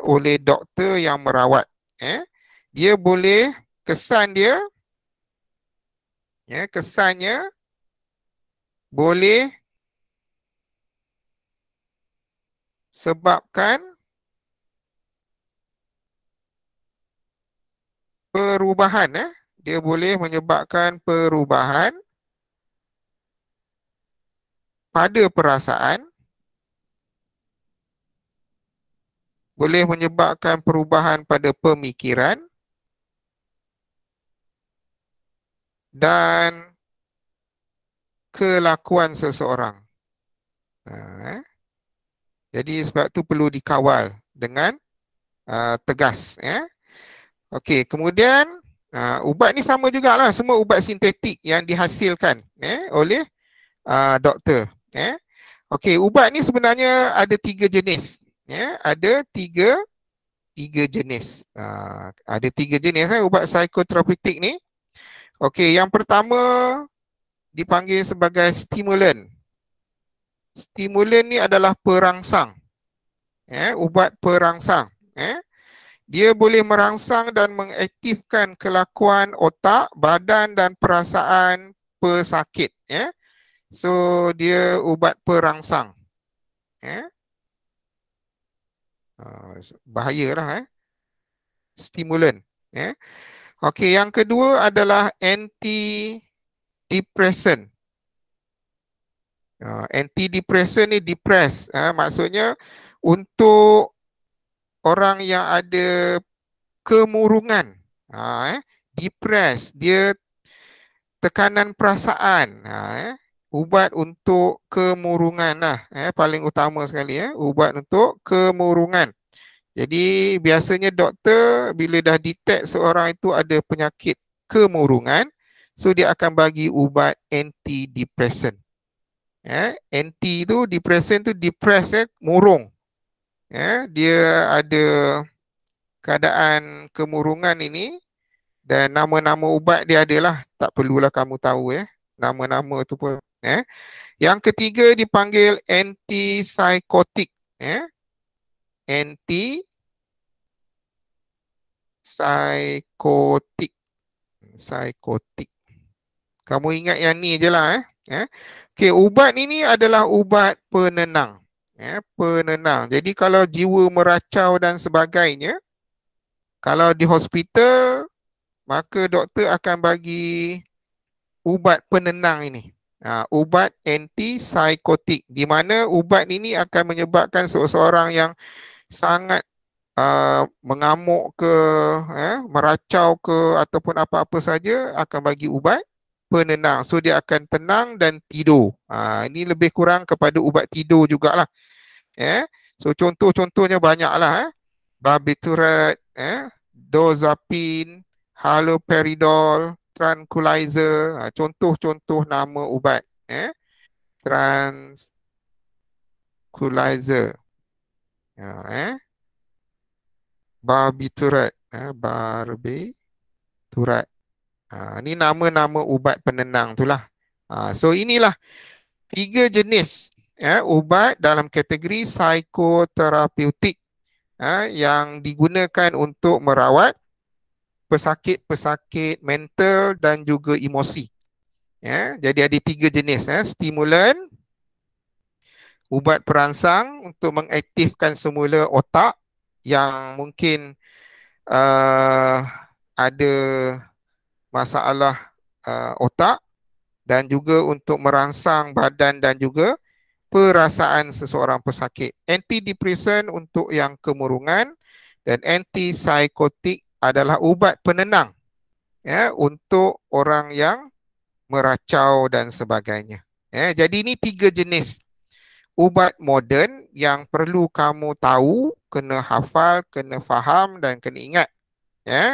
oleh doktor yang merawat. Dia boleh kesannya boleh sebabkan perubahan. Dia boleh menyebabkan perubahan pada perasaan, boleh menyebabkan perubahan pada pemikiran dan kelakuan seseorang. Jadi sebab itu perlu dikawal dengan tegas. Okey, kemudian ubat ni sama jugalah, semua ubat sintetik yang dihasilkan oleh doktor. Okey, ubat ni sebenarnya ada 3 jenis. Ada tiga jenis. Ada 3 jenis ubat psikoterapeutik ni. Okey, yang pertama dipanggil sebagai stimulan. Stimulan ni adalah perangsang. Ubat perangsang. Dia boleh merangsang dan mengaktifkan kelakuan otak, badan dan perasaan pesakit. So dia ubat perangsang. Bahayalah. Stimulan. Okey, yang kedua adalah antidepresan. Antidepresan ni depress. Maksudnya untuk orang yang ada kemurungan. Depress, dia tekanan perasaan. Ubat untuk kemurungan lah. Paling utama sekali. Ubat untuk kemurungan. Jadi biasanya doktor bila dah detect seorang itu ada penyakit kemurungan, so dia akan bagi ubat antidepresan. Anti tu depression tu depress murung. Dia ada keadaan kemurungan ini dan nama-nama ubat dia adalah, tak perlulah kamu tahu nama-nama tu pun. Yang ketiga dipanggil antipsychotic. Antipsychotic. Psikotik. Kamu ingat yang ni je lah. Okey, ubat ini adalah ubat penenang. Penenang. Jadi kalau jiwa meracau dan sebagainya, kalau di hospital, maka doktor akan bagi ubat penenang ini. Ubat antipsychotik. Di mana ubat ini akan menyebabkan seseorang yang sangat mengamuk ke, meracau ke ataupun apa-apa saja akan bagi ubat penenang. So dia akan tenang dan tidur. Ini lebih kurang kepada ubat tidur jugalah. So contoh-contohnya banyaklah. Barbiturat, dozapin, haloperidol, tranquilizer. Contoh-contoh nama ubat. Tranquilizer. Barbiturat. Barbiturat. Ini nama-nama ubat penenang itulah. So inilah 3 jenis ubat dalam kategori psikoterapeutik yang digunakan untuk merawat pesakit-pesakit mental dan juga emosi. Jadi ada 3 jenis. Stimulan, ubat perangsang untuk mengaktifkan semula otak yang mungkin ada masalah otak, dan juga untuk merangsang badan dan juga perasaan seseorang pesakit. Antidepresan untuk yang kemurungan dan antipsychotik adalah ubat penenang untuk orang yang meracau dan sebagainya. Jadi ini 3 jenis ubat moden yang perlu kamu tahu, kena hafal, kena faham dan kena ingat.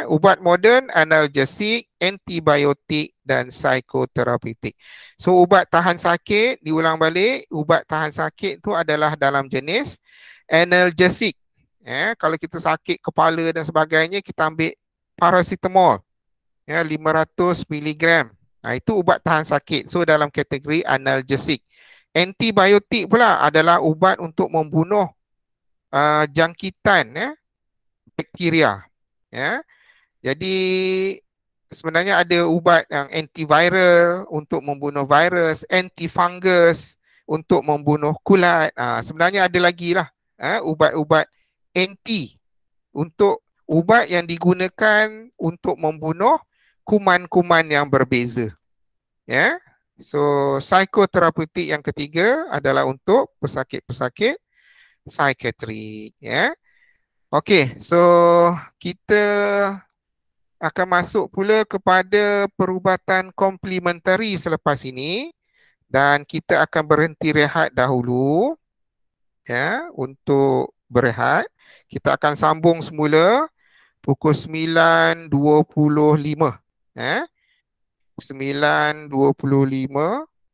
Ubat moden, analgesik, antibiotik dan psikoterapeutik. So ubat tahan sakit, diulang balik, ubat tahan sakit tu adalah dalam jenis analgesik. Kalau kita sakit kepala dan sebagainya, kita ambil paracetamol 500 mg. Itu ubat tahan sakit. So dalam kategori analgesik. Antibiotik pula adalah ubat untuk membunuh jangkitan bakteria. Jadi sebenarnya ada ubat yang antiviral untuk membunuh virus, antifungus untuk membunuh kulat. Sebenarnya ada lagi lah ubat-ubat anti, untuk ubat yang digunakan untuk membunuh kuman-kuman yang berbeza. So psikoterapeutik yang ketiga adalah untuk pesakit-pesakit psikiatrik. Okey, so kita akan masuk pula kepada perubatan komplementari selepas ini, dan kita akan berhenti rehat dahulu untuk berehat. Kita akan sambung semula pukul 9.25 9.25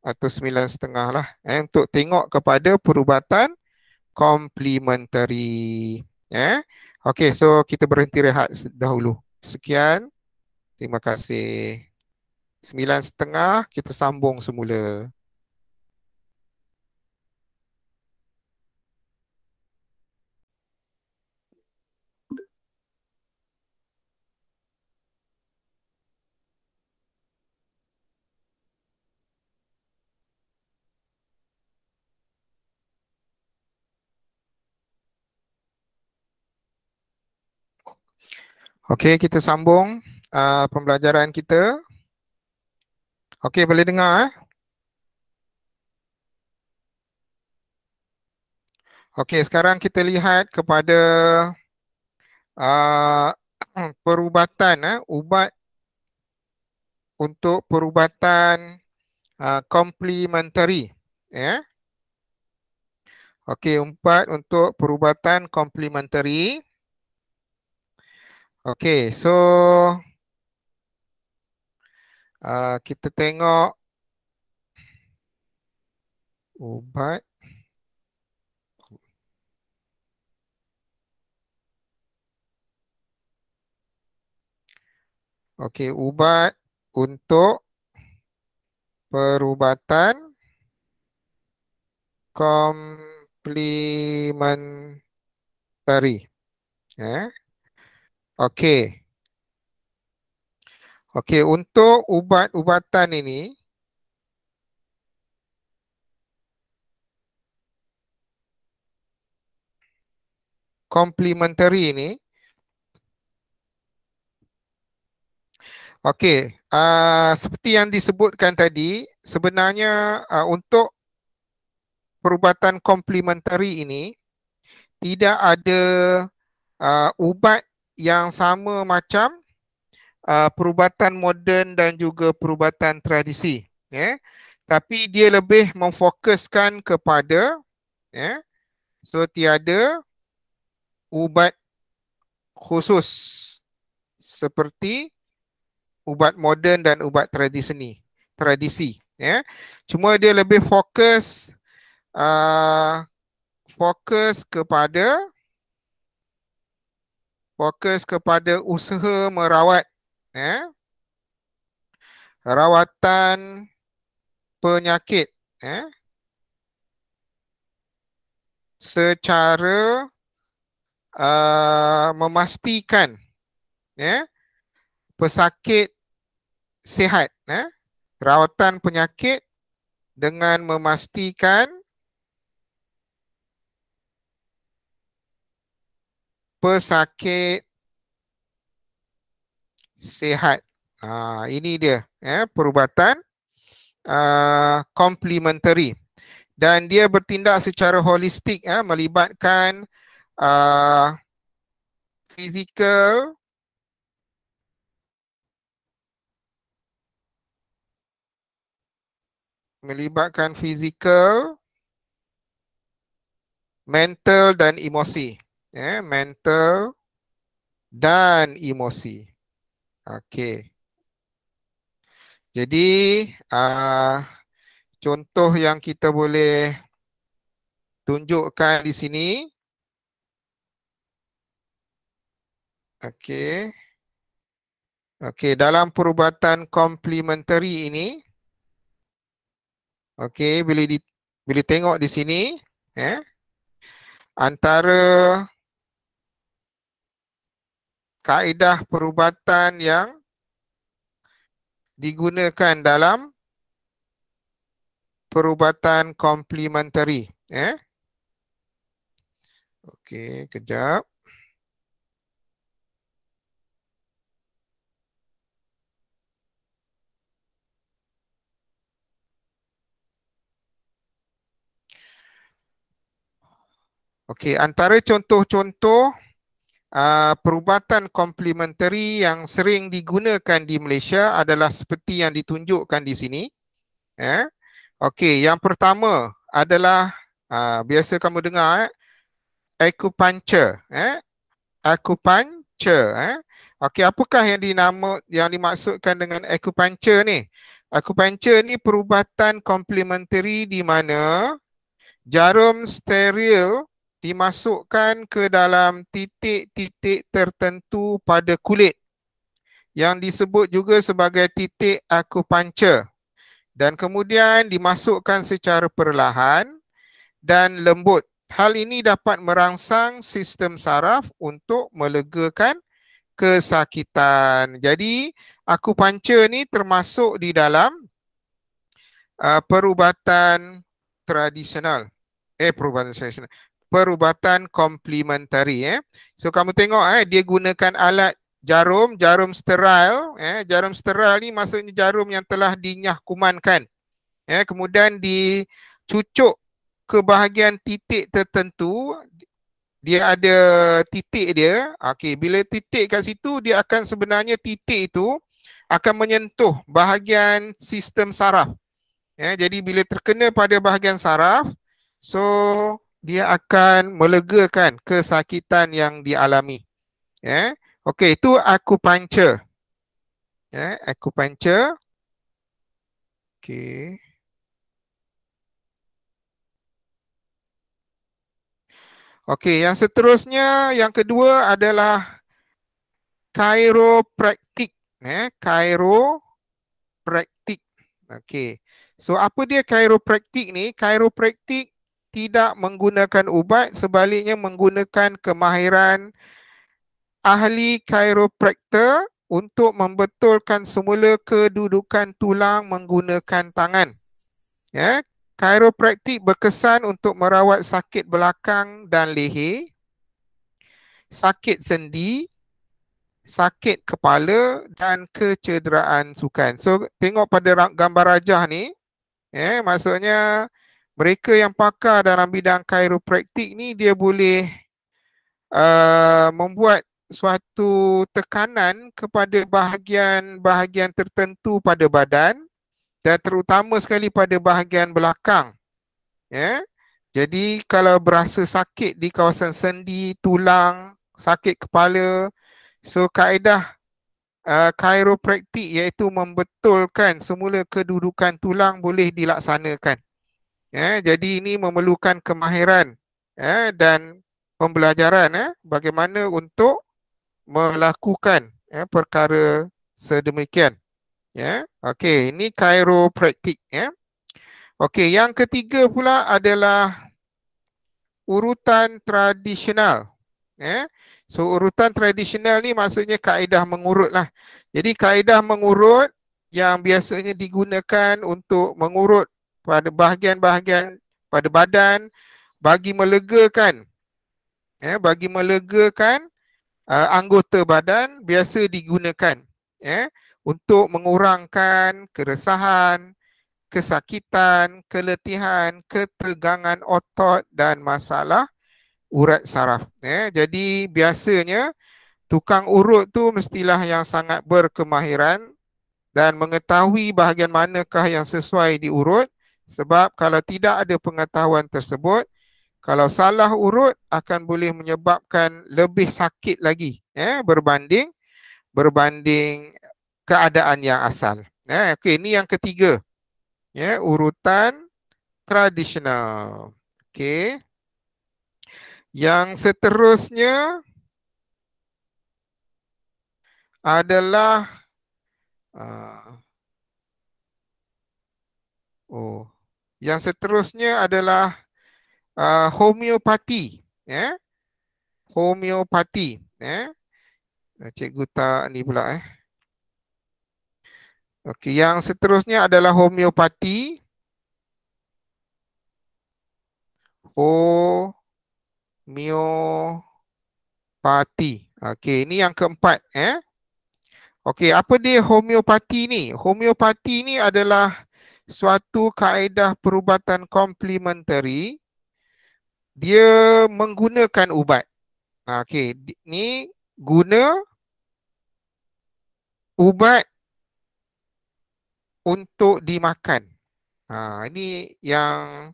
atau 9.30 lah untuk tengok kepada perubatan komplementari. Okey, so kita berhenti rehat dahulu. Sekian. Terima kasih. 9.30 kita sambung semula. Okey, kita sambung pembelajaran kita. Okey, boleh dengar? Okey, sekarang kita lihat kepada perubatan, ubat untuk perubatan komplementari. Okey, ubat untuk perubatan komplementari. Okey, so kita tengok ubat. Okey, ubat untuk perubatan komplementari. Okey. Okey, untuk ubat-ubatan ini, komplementari ini, okey, seperti yang disebutkan tadi, sebenarnya untuk perubatan komplementari ini tidak ada ubat yang sama macam perubatan moden dan juga perubatan tradisi, tapi dia lebih memfokuskan kepada, so tiada ubat khusus seperti ubat moden dan ubat tradisi, cuma dia lebih fokus kepada usaha merawat, rawatan penyakit, secara memastikan, pesakit sihat, rawatan penyakit dengan memastikan pesakit sihat. Ini dia, perubatan komplementari, dan dia bertindak secara holistik, melibatkan fizikal, mental dan emosi, mental dan emosi. Okey. Jadi contoh yang kita boleh tunjukkan di sini. Okey. Okey, dalam perubatan komplementari ini, okey, boleh tengok di sini, antara kaedah perubatan yang digunakan dalam perubatan komplementari, okey, kejap. Okey, antara contoh-contoh perubatan komplementari yang sering digunakan di Malaysia adalah seperti yang ditunjukkan di sini. Okey, yang pertama adalah biasa kamu dengar acupuncture. Acupuncture. Okey, apakah yang dimaksudkan dengan acupuncture ni? Acupuncture ni perubatan komplementari di mana jarum steril dimasukkan ke dalam titik-titik tertentu pada kulit yang disebut juga sebagai titik acupuncture, dan kemudian dimasukkan secara perlahan dan lembut. Hal ini dapat merangsang sistem saraf untuk melegakan kesakitan. Jadi acupuncture ni termasuk di dalam perubatan tradisional. Perubatan komplementari. So kamu tengok dia gunakan alat jarum sterile. Jarum sterile ni maksudnya jarum yang telah dinyah kumankan. Kemudian dicucuk ke bahagian titik tertentu. Dia ada titik dia. Okey, bila titik kat situ, dia akan sebenarnya titik itu akan menyentuh bahagian sistem saraf. Jadi bila terkena pada bahagian saraf, so dia akan melegakan kesakitan yang dialami. Okey, itu acupuncture. Ya, acupuncture. Okey. Okey, yang seterusnya, yang kedua adalah chiropractic. Chiropractic. Okey. So apa dia chiropractic ni? Chiropractic tidak menggunakan ubat, sebaliknya menggunakan kemahiran ahli chiropractor untuk membetulkan semula kedudukan tulang menggunakan tangan. Ya, chiropractic berkesan untuk merawat sakit belakang dan leher, sakit sendi, sakit kepala dan kecederaan sukan. So tengok pada gambar rajah ni, maksudnya mereka yang pakar dalam bidang chiropractic ni dia boleh membuat suatu tekanan kepada bahagian-bahagian tertentu pada badan dan terutama sekali pada bahagian belakang. Ya. Jadi kalau berasa sakit di kawasan sendi, tulang, sakit kepala, so kaedah chiropractic iaitu membetulkan semula kedudukan tulang boleh dilaksanakan. Ya, jadi ini memerlukan kemahiran dan pembelajaran bagaimana untuk melakukan perkara sedemikian. Ya, okey, ini chiropractic. Ya, okey, yang ketiga pula adalah urutan tradisional. So urutan tradisional ni maksudnya kaedah mengurut lah. Jadi kaedah mengurut yang biasanya digunakan untuk mengurut pada bahagian-bahagian pada badan bagi melegakan anggota badan biasa digunakan untuk mengurangkan keresahan, kesakitan, keletihan, ketegangan otot dan masalah urat saraf. Jadi biasanya tukang urut tu mestilah yang sangat berkemahiran dan mengetahui bahagian manakah yang sesuai diurut, sebab kalau tidak ada pengetahuan tersebut, kalau salah urut akan boleh menyebabkan lebih sakit lagi berbanding keadaan yang asal. Okey, ini yang ketiga. Urutan tradisional. Okey. Yang seterusnya adalah yang seterusnya adalah homeopati. Homeopati. Cikgu tak ni pula. Okey, yang seterusnya adalah homeopati. Homeopati. Okey, ini yang keempat. Okey, apa dia homeopati ni? Homeopati ni adalah suatu kaedah perubatan komplementari. Dia menggunakan ubat. Okey, ni guna ubat untuk dimakan. Ini yang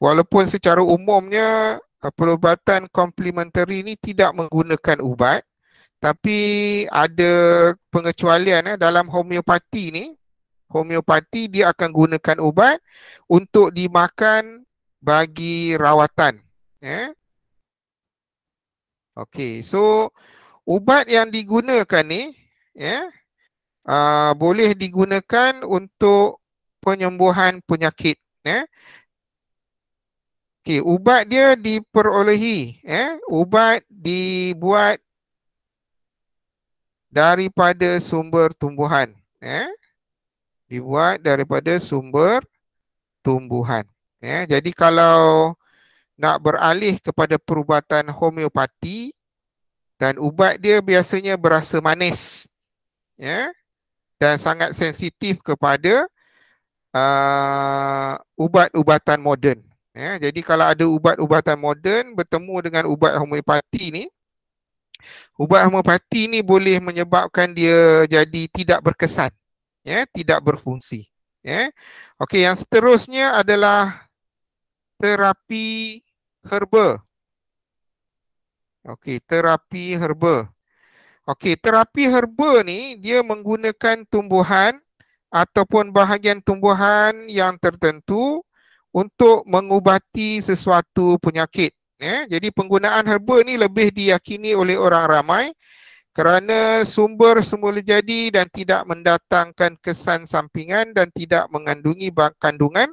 walaupun secara umumnya perubatan komplementari ini tidak menggunakan ubat, tapi ada pengecualian dalam homeopati ni. Homeopati dia akan gunakan ubat untuk dimakan bagi rawatan. Okey, so ubat yang digunakan ni boleh digunakan untuk penyembuhan penyakit. Okey, ubat dia diperolehi. Ubat dibuat daripada sumber tumbuhan. Dibuat daripada sumber tumbuhan. Jadi kalau nak beralih kepada perubatan homeopati dan ubat dia biasanya berasa manis. Dan sangat sensitif kepada ubat-ubatan moden. Jadi kalau ada ubat-ubatan moden bertemu dengan ubat homeopati ni, ubat homeopati ni boleh menyebabkan dia jadi tidak berkesan, tidak berfungsi. Okey, yang seterusnya adalah terapi herba. Okey, terapi herba. Okey, terapi herba ni dia menggunakan tumbuhan ataupun bahagian tumbuhan yang tertentu untuk mengubati sesuatu penyakit. Jadi penggunaan herba ni lebih diyakini oleh orang ramai kerana sumber semula jadi dan tidak mendatangkan kesan sampingan dan tidak mengandungi kandungan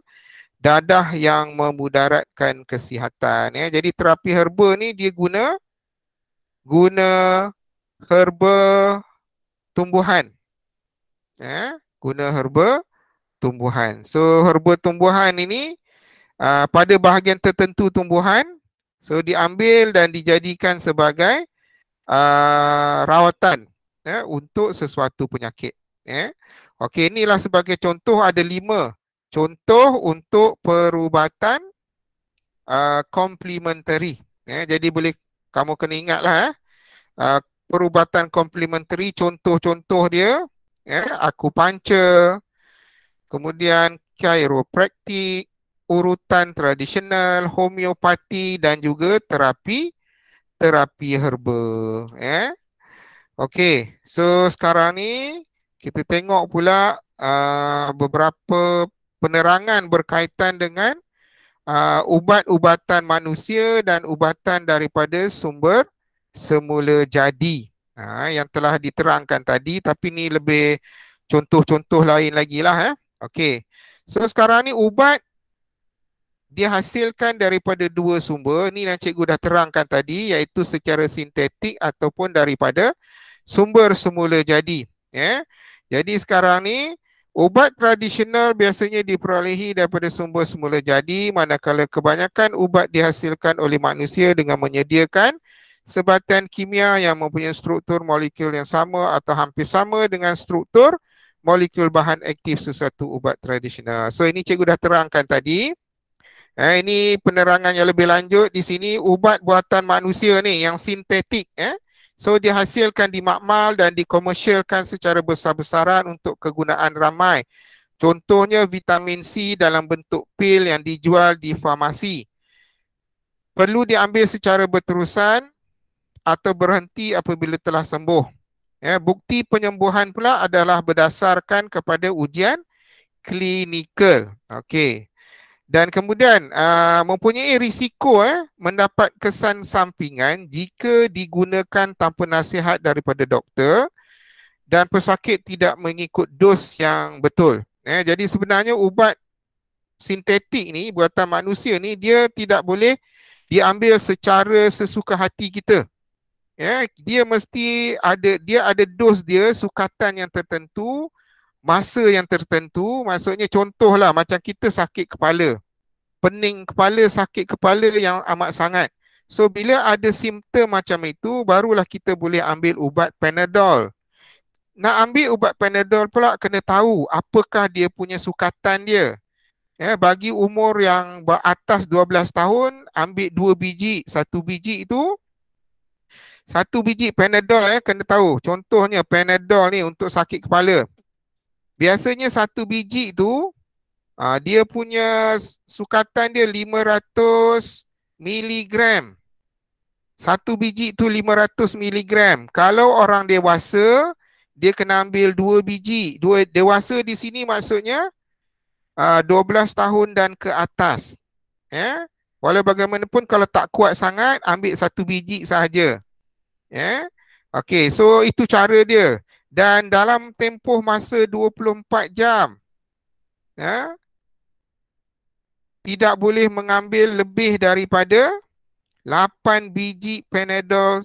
dadah yang memudaratkan kesihatan. Jadi terapi herba ni dia guna herba tumbuhan. Guna herba tumbuhan. So herba tumbuhan ini pada bahagian tertentu tumbuhan, so diambil dan dijadikan sebagai rawatan untuk sesuatu penyakit. Okey, inilah sebagai contoh, ada 5 contoh untuk perubatan komplementari. Jadi boleh kamu kena ingatlah perubatan komplementari, contoh-contoh dia, akupuncture, kemudian chiropraktik, urutan tradisional, homeopati dan juga terapi herba. Okey, so sekarang ni kita tengok pula beberapa penerangan berkaitan dengan ubat-ubatan manusia dan ubatan daripada sumber semula jadi yang telah diterangkan tadi, tapi ni lebih contoh-contoh lain lagi lah. Okey, so sekarang ni ubat dihasilkan daripada 2 sumber. Ni yang cikgu dah terangkan tadi, iaitu secara sintetik ataupun daripada sumber semula jadi. Jadi sekarang ni ubat tradisional biasanya diperolehi daripada sumber semula jadi, manakala kebanyakan ubat dihasilkan oleh manusia dengan menyediakan sebatan kimia yang mempunyai struktur molekul yang sama atau hampir sama dengan struktur molekul bahan aktif sesuatu ubat tradisional. So ini cikgu dah terangkan tadi. Ini penerangan yang lebih lanjut di sini, ubat buatan manusia ni yang sintetik. So dihasilkan di makmal dan dikomersialkan secara besar-besaran untuk kegunaan ramai. Contohnya vitamin C dalam bentuk pil yang dijual di farmasi. Perlu diambil secara berterusan atau berhenti apabila telah sembuh. Bukti penyembuhan pula adalah berdasarkan kepada ujian klinikal. Okey. Dan kemudian mempunyai risiko mendapat kesan sampingan jika digunakan tanpa nasihat daripada doktor dan pesakit tidak mengikut dos yang betul. Jadi sebenarnya ubat sintetik ni, buatan manusia ni, dia tidak boleh diambil secara sesuka hati kita. Dia mesti ada dos dia, sukatan yang tertentu, masa yang tertentu. Maksudnya contohlah macam kita sakit kepala, pening kepala, sakit kepala yang amat sangat. So bila ada simptom macam itu, barulah kita boleh ambil ubat Panadol. Nak ambil ubat Panadol pula kena tahu apakah dia punya sukatan dia. Bagi umur yang atas 12 tahun, ambil 2 biji. 1 biji itu, 1 biji Panadol kena tahu. Contohnya Panadol ni untuk sakit kepala. Biasanya 1 biji itu dia punya sukatan dia 500 miligram. 1 biji itu 500 miligram. Kalau orang dewasa, dia kena ambil 2 biji. Dewasa di sini maksudnya 12 tahun dan ke atas. Walau bagaimanapun kalau tak kuat sangat, ambil 1 biji sahaja. Okey, so itu cara dia. Dan dalam tempoh masa 24 jam, tidak boleh mengambil lebih daripada 8 biji Panadol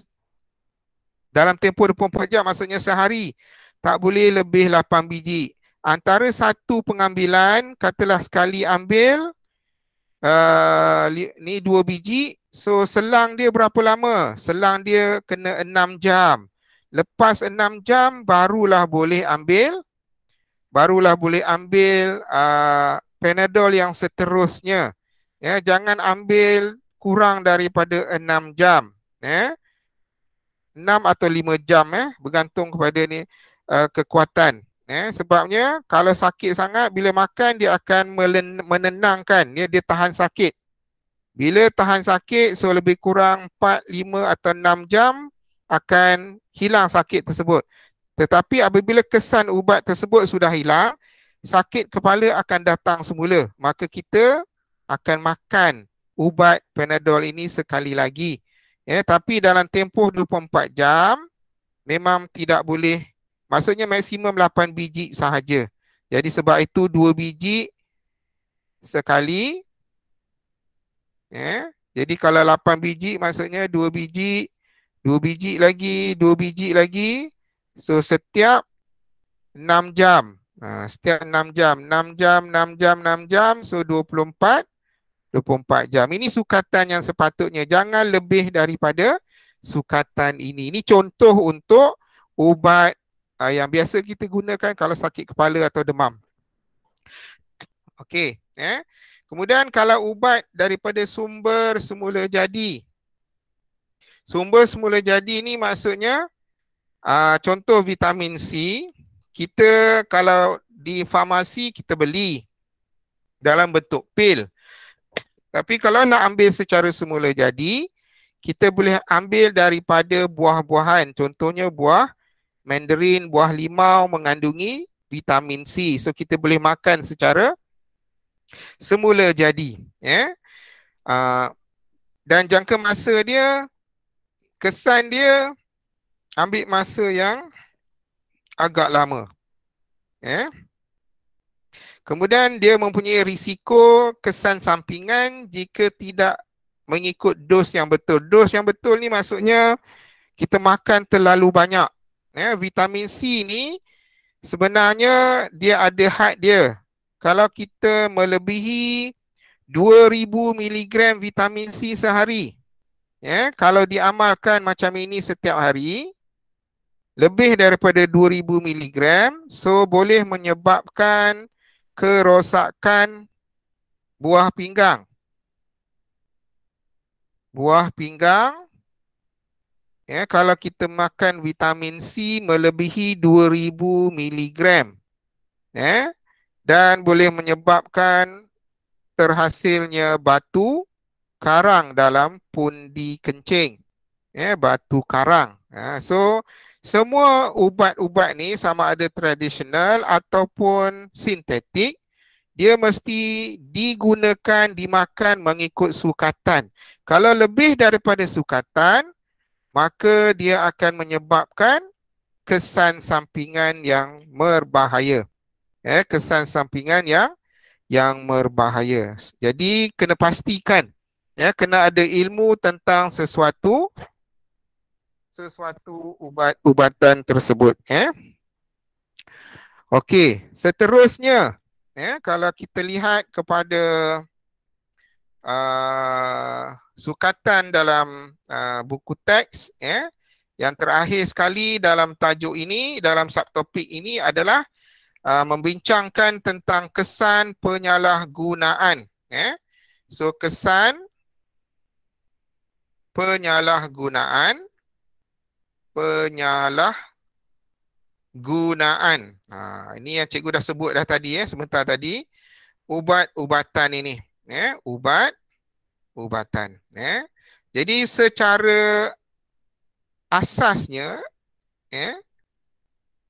dalam tempoh 24 jam, maksudnya sehari. Tak boleh lebih 8 biji. Antara satu pengambilan, katalah sekali ambil ni 2 biji, so selang dia berapa lama? Selang dia kena 6 jam. Lepas 6 jam barulah boleh ambil Panadol yang seterusnya. Jangan ambil kurang daripada 6 jam. 6 atau 5 jam bergantung kepada ni kekuatan. Sebabnya kalau sakit sangat, bila makan dia akan menenangkan, dia tahan sakit. Bila tahan sakit, so lebih kurang 4, 5 atau 6 jam akan hilang sakit tersebut. Tetapi apabila kesan ubat tersebut sudah hilang, sakit kepala akan datang semula. Maka kita akan makan ubat Panadol ini sekali lagi. Ya, tapi dalam tempoh 24 jam memang tidak boleh, maksudnya maksimum 8 biji sahaja. Jadi sebab itu 2 biji sekali. Ya. Jadi kalau 8 biji maksudnya 2 biji, 2 biji lagi, 2 biji lagi. So setiap 6 jam. Setiap 6 jam, 6 jam, 6 jam, 6 jam. So 24 jam. Ini sukatan yang sepatutnya. Jangan lebih daripada sukatan ini. Ini contoh untuk ubat yang biasa kita gunakan kalau sakit kepala atau demam. Okey. Kemudian kalau ubat daripada sumber semula jadi. Sumber semula jadi ni maksudnya contoh vitamin C. Kita kalau di farmasi kita beli dalam bentuk pil. Tapi kalau nak ambil secara semula jadi, kita boleh ambil daripada buah-buahan. Contohnya buah mandarin, buah limau mengandungi vitamin C. So kita boleh makan secara semula jadi. Dan jangka masa dia, kesan dia ambil masa yang agak lama. Kemudian dia mempunyai risiko kesan sampingan jika tidak mengikut dos yang betul. Dos yang betul ni maksudnya kita makan terlalu banyak. Vitamin C ni sebenarnya dia ada had dia. Kalau kita melebihi 2000 mg vitamin C sehari, kalau diamalkan macam ini setiap hari, lebih daripada 2000 mg, so boleh menyebabkan kerosakan buah pinggang. Buah pinggang, kalau kita makan vitamin C melebihi 2000 mg, dan boleh menyebabkan terhasilnya batu karang dalam pundi kencing. Batu karang. So, semua ubat-ubat ni sama ada tradisional ataupun sintetik, dia mesti digunakan, dimakan mengikut sukatan. Kalau lebih daripada sukatan, maka dia akan menyebabkan kesan sampingan yang berbahaya. Kesan sampingan yang berbahaya. Jadi kena pastikan, kena ada ilmu tentang sesuatu ubat-ubatan tersebut. Okey, seterusnya, kalau kita lihat kepada sukatan dalam buku teks, yang terakhir sekali dalam tajuk ini, dalam subtopik ini adalah membincangkan tentang kesan penyalahgunaan. So kesan penyalahgunaan. Ini yang cikgu dah sebut dah tadi, sebentar tadi. Ubat-ubatan ini. Ubat-ubatan. Jadi secara asasnya,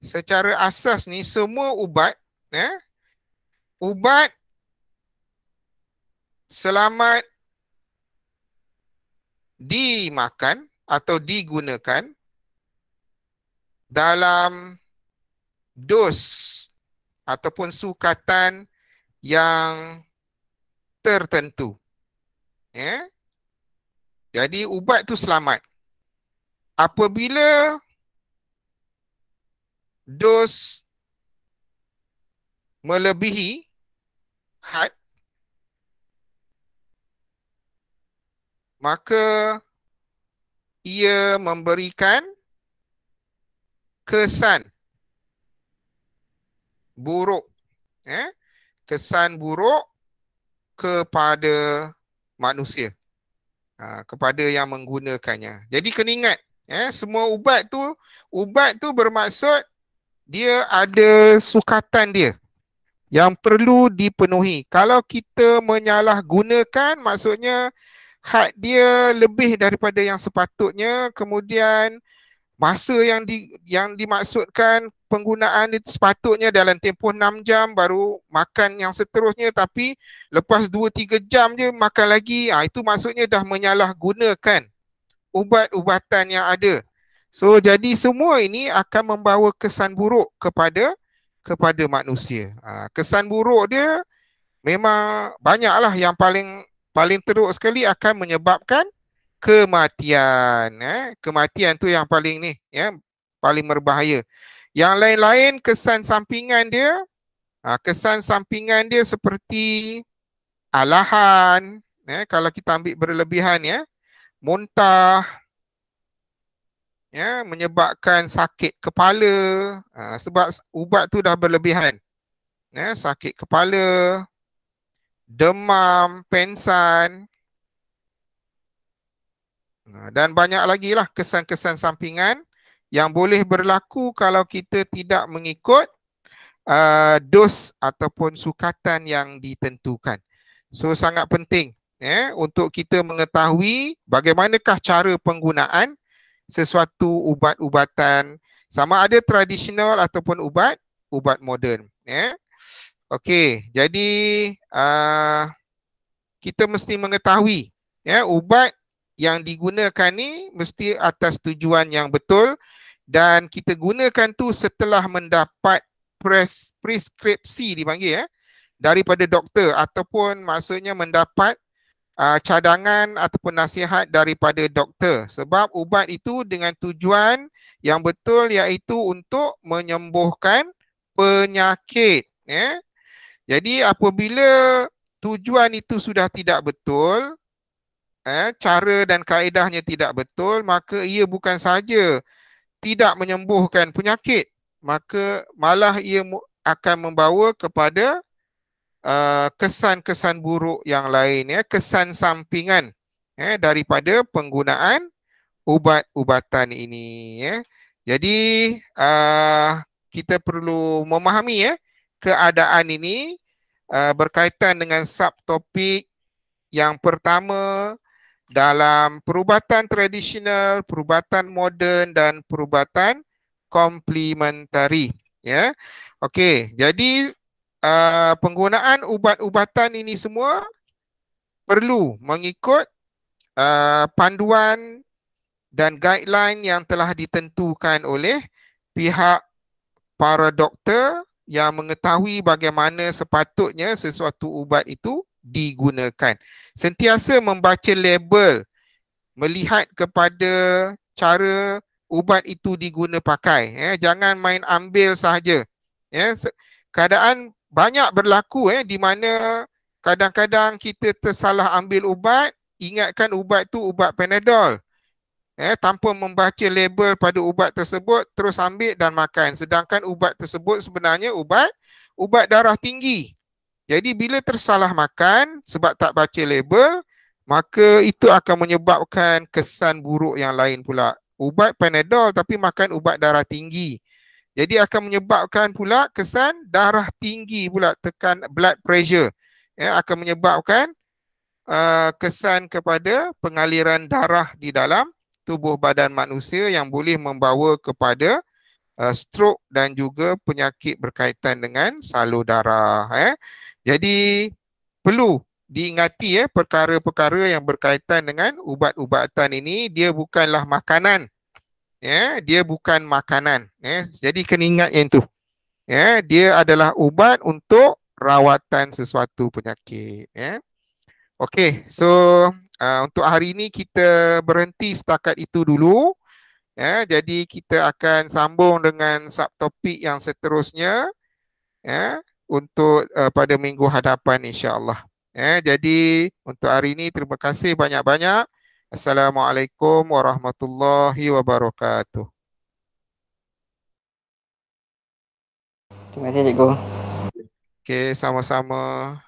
secara asas ni semua ubat, ubat selamat dimakan atau digunakan dalam dos ataupun sukatan yang tertentu. Jadi ubat tu selamat. Apabila dos melebihi had, maka ia memberikan kesan buruk, kesan buruk kepada manusia, kepada yang menggunakannya. Jadi kena ingat, semua ubat tu bermaksud dia ada sukatan dia yang perlu dipenuhi. Kalau kita menyalahgunakan, maksudnya had dia lebih daripada yang sepatutnya, kemudian masa yang dimaksudkan penggunaan itu sepatutnya dalam tempoh 6 jam baru makan yang seterusnya, tapi lepas 2-3 jam je makan lagi, itu maksudnya dah menyalahgunakan ubat-ubatan yang ada. So jadi semua ini akan membawa kesan buruk kepada manusia. Kesan buruk dia memang banyaklah, yang paling teruk sekali akan menyebabkan kematian. Kematian tu yang paling ni, paling berbahaya. Yang lain-lain kesan sampingan dia, kesan sampingan dia seperti alahan, kalau kita ambil berlebihan, muntah, menyebabkan sakit kepala, sebab ubat tu dah berlebihan. Sakit kepala, demam, pensan, dan banyak lagi lah kesan-kesan sampingan yang boleh berlaku kalau kita tidak mengikut dos ataupun sukatan yang ditentukan. So sangat penting untuk kita mengetahui bagaimanakah cara penggunaan sesuatu ubat-ubatan, sama ada tradisional ataupun ubat moden. Okey, jadi kita mesti mengetahui ubat yang digunakan ni mesti atas tujuan yang betul, dan kita gunakan tu setelah mendapat preskripsi dipanggil daripada doktor, ataupun maksudnya mendapat cadangan ataupun nasihat daripada doktor. Sebab ubat itu dengan tujuan yang betul, iaitu untuk menyembuhkan penyakit. Jadi apabila tujuan itu sudah tidak betul, cara dan kaedahnya tidak betul, maka ia bukan saja tidak menyembuhkan penyakit, maka malah ia akan membawa kepada kesan-kesan buruk yang lain, kesan sampingan daripada penggunaan ubat-ubatan ini. Jadi kita perlu memahami keadaan ini berkaitan dengan subtopik yang pertama dalam perubatan tradisional, perubatan moden dan perubatan komplementari. Okey, jadi penggunaan ubat-ubatan ini semua perlu mengikut panduan dan guideline yang telah ditentukan oleh pihak para doktor yang mengetahui bagaimana sepatutnya sesuatu ubat itu digunakan. Sentiasa membaca label, melihat kepada cara ubat itu diguna pakai. Jangan main ambil sahaja. Keadaan banyak berlaku di mana kadang-kadang kita tersalah ambil ubat, ingatkan ubat tu ubat Panadol. Tanpa membaca label pada ubat tersebut, terus ambil dan makan. Sedangkan ubat tersebut sebenarnya ubat darah tinggi. Jadi bila tersalah makan sebab tak baca label, maka itu akan menyebabkan kesan buruk yang lain pula. Ubat Panadol tapi makan ubat darah tinggi. Jadi akan menyebabkan pula kesan darah tinggi pula, tekan blood pressure. Akan menyebabkan kesan kepada pengaliran darah di dalam tubuh badan manusia yang boleh membawa kepada stroke dan juga penyakit berkaitan dengan salur darah. Jadi perlu diingati perkara-perkara yang berkaitan dengan ubat-ubatan ini, dia bukanlah makanan. Dia bukan makanan. Jadi kena ingat yang tu. Dia adalah ubat untuk rawatan sesuatu penyakit. Okey, so untuk hari ini kita berhenti setakat itu dulu. Jadi kita akan sambung dengan subtopik yang seterusnya untuk pada minggu hadapan insya-Allah. Jadi untuk hari ini terima kasih banyak-banyak. Assalamualaikum warahmatullahi wabarakatuh. Terima kasih cikgu. Okey, sama-sama.